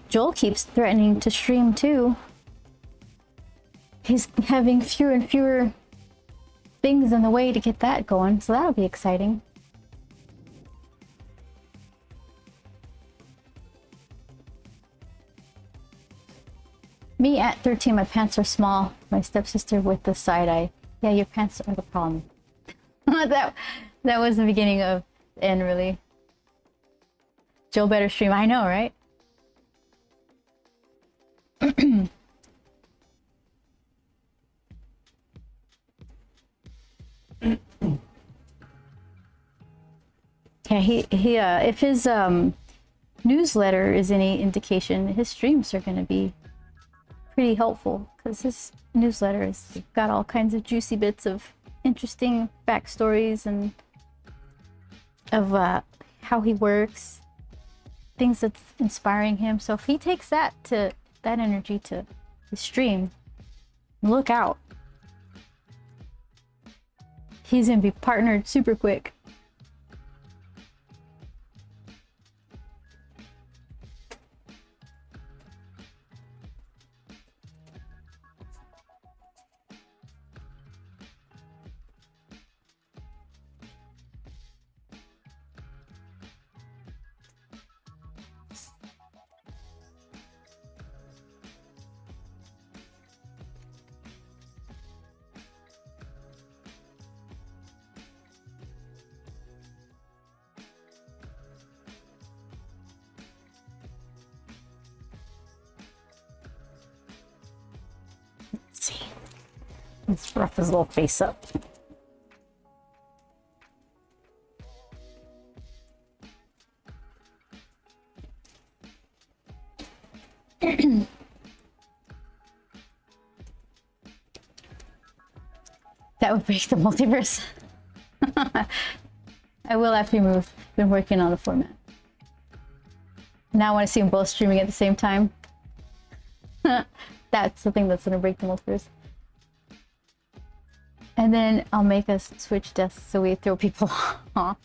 Joel keeps threatening to stream too. He's having fewer and fewer things in the way to get that going, so that'll be exciting. Me at 13, my pants are small. My stepsister with the side eye. Yeah, your pants are the problem. that was the beginning of the end, really. Joel better stream. I know, right? Yeah, he if his newsletter is any indication, his streams are going to be pretty helpful, because his newsletter has got all kinds of juicy bits of interesting backstories and of how he works, things that's inspiring him. So if he takes that energy to the stream, look out. He's gonna be partnered super quick. Let's see. Let's rough his little face up. That would break the multiverse. I will after you move. Been working on the format. Now I want to see them both streaming at the same time. That's the thing that's gonna break the multiverse. And then I'll make us switch desks so we throw people off.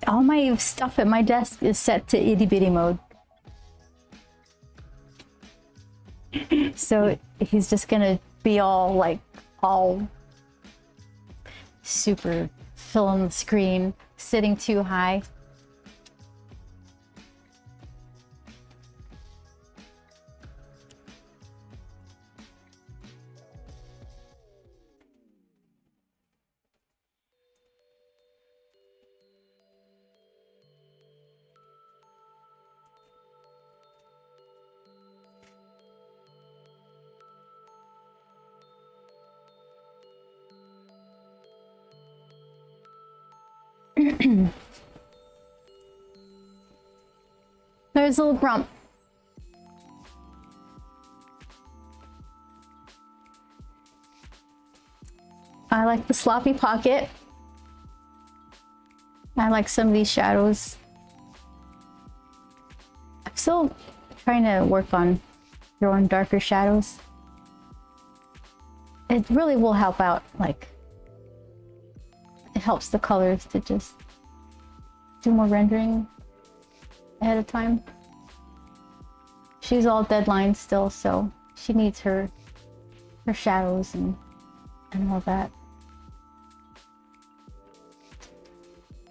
All my stuff at my desk is set to itty bitty mode. So he's just gonna be all super filling the screen, sitting too high. there's a little grump. I like the sloppy pocket. I like some of these shadows. I'm still trying to work on drawing darker shadows. It really will help out, like, it helps the colors to just do more rendering ahead of time. She's all deadline still, so she needs her shadows and all that.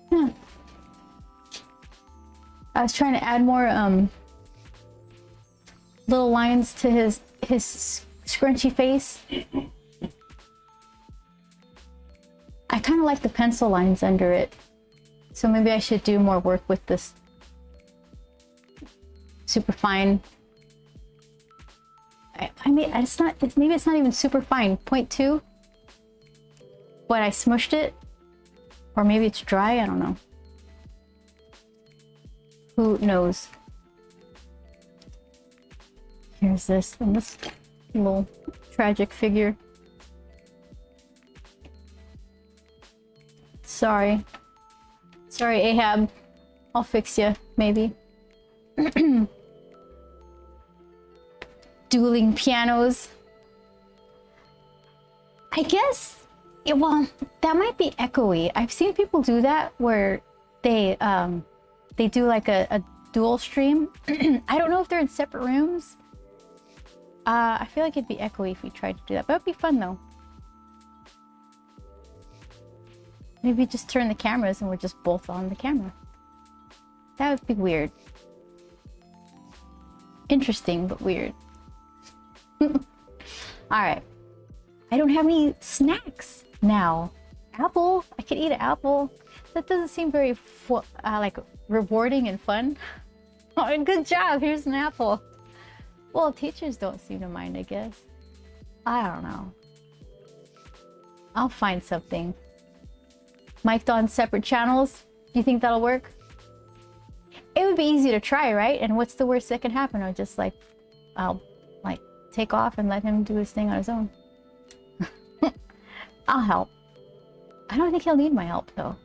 Yeah. I was trying to add more little lines to his scrunchy face. I kind of like the pencil lines under it, so maybe I should do more work with this super fine. I mean, maybe it's not even super fine, 0.2, but I smushed it, or maybe it's dry. I don't know. Who knows? Here's this, and this little tragic figure. Sorry, Ahab. I'll fix you, maybe. Dueling pianos. I guess, well, that might be echoey. I've seen people do that where they do like a dual stream. I don't know if they're in separate rooms. I feel like it'd be echoey if we tried to do that, but it'd be fun though. Maybe just turn the cameras and we're just both on the camera. That would be weird. Interesting, but weird. Alright. I don't have any snacks now. Apple? I could eat an apple. That doesn't seem very like rewarding and fun. Oh, and good job. Here's an apple. Well, teachers don't seem to mind, I guess. I don't know. I'll find something. Mic'd on separate channels. Do you think that'll work? It would be easy to try, right? And what's the worst that can happen? I'll just I'll take off and let him do his thing on his own. I'll help. I don't think he'll need my help though.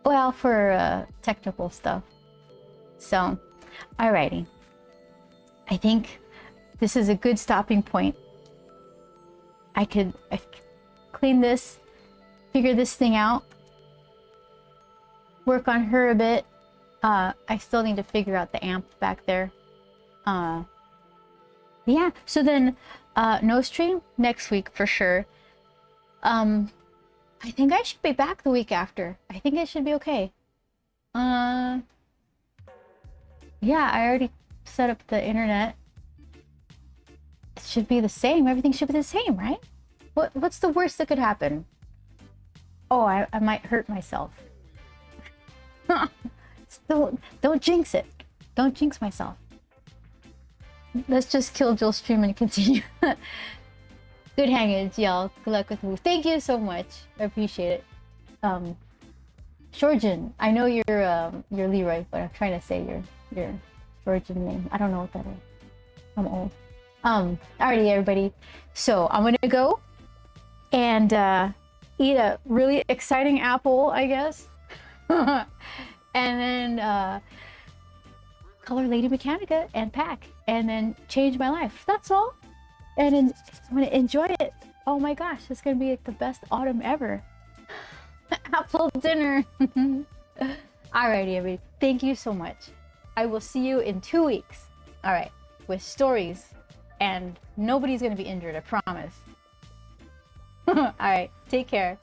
Well, for technical stuff. So, alrighty. I think this is a good stopping point. I clean this, figure this thing out, work on her a bit. I still need to figure out the amp back there. Yeah, so then no stream next week for sure. I think I should be back the week after. I think it should be okay. Yeah, I already set up the internet. It should be the same. Everything should be the same, right? What's the worst that could happen? Oh, I might hurt myself. Don't jinx it. Don't jinx myself. Let's just kill Joel's stream and continue. Good hangings, y'all. Good luck with the move. Thank you so much. I appreciate it. Shorjin. I know you're Leroy, but I'm trying to say your Shorjin name. I don't know what that is. I'm old. Alrighty, everybody. So I'm gonna go and eat a really exciting apple, I guess. And then color Lady Mechanica and pack, and then change my life. That's all. And I'm gonna enjoy it. Oh my gosh, it's gonna be like the best autumn ever. Apple dinner. Alrighty, everybody. Thank you so much. I will see you in 2 weeks. All right, with stories, and nobody's gonna be injured. I promise. All right, take care.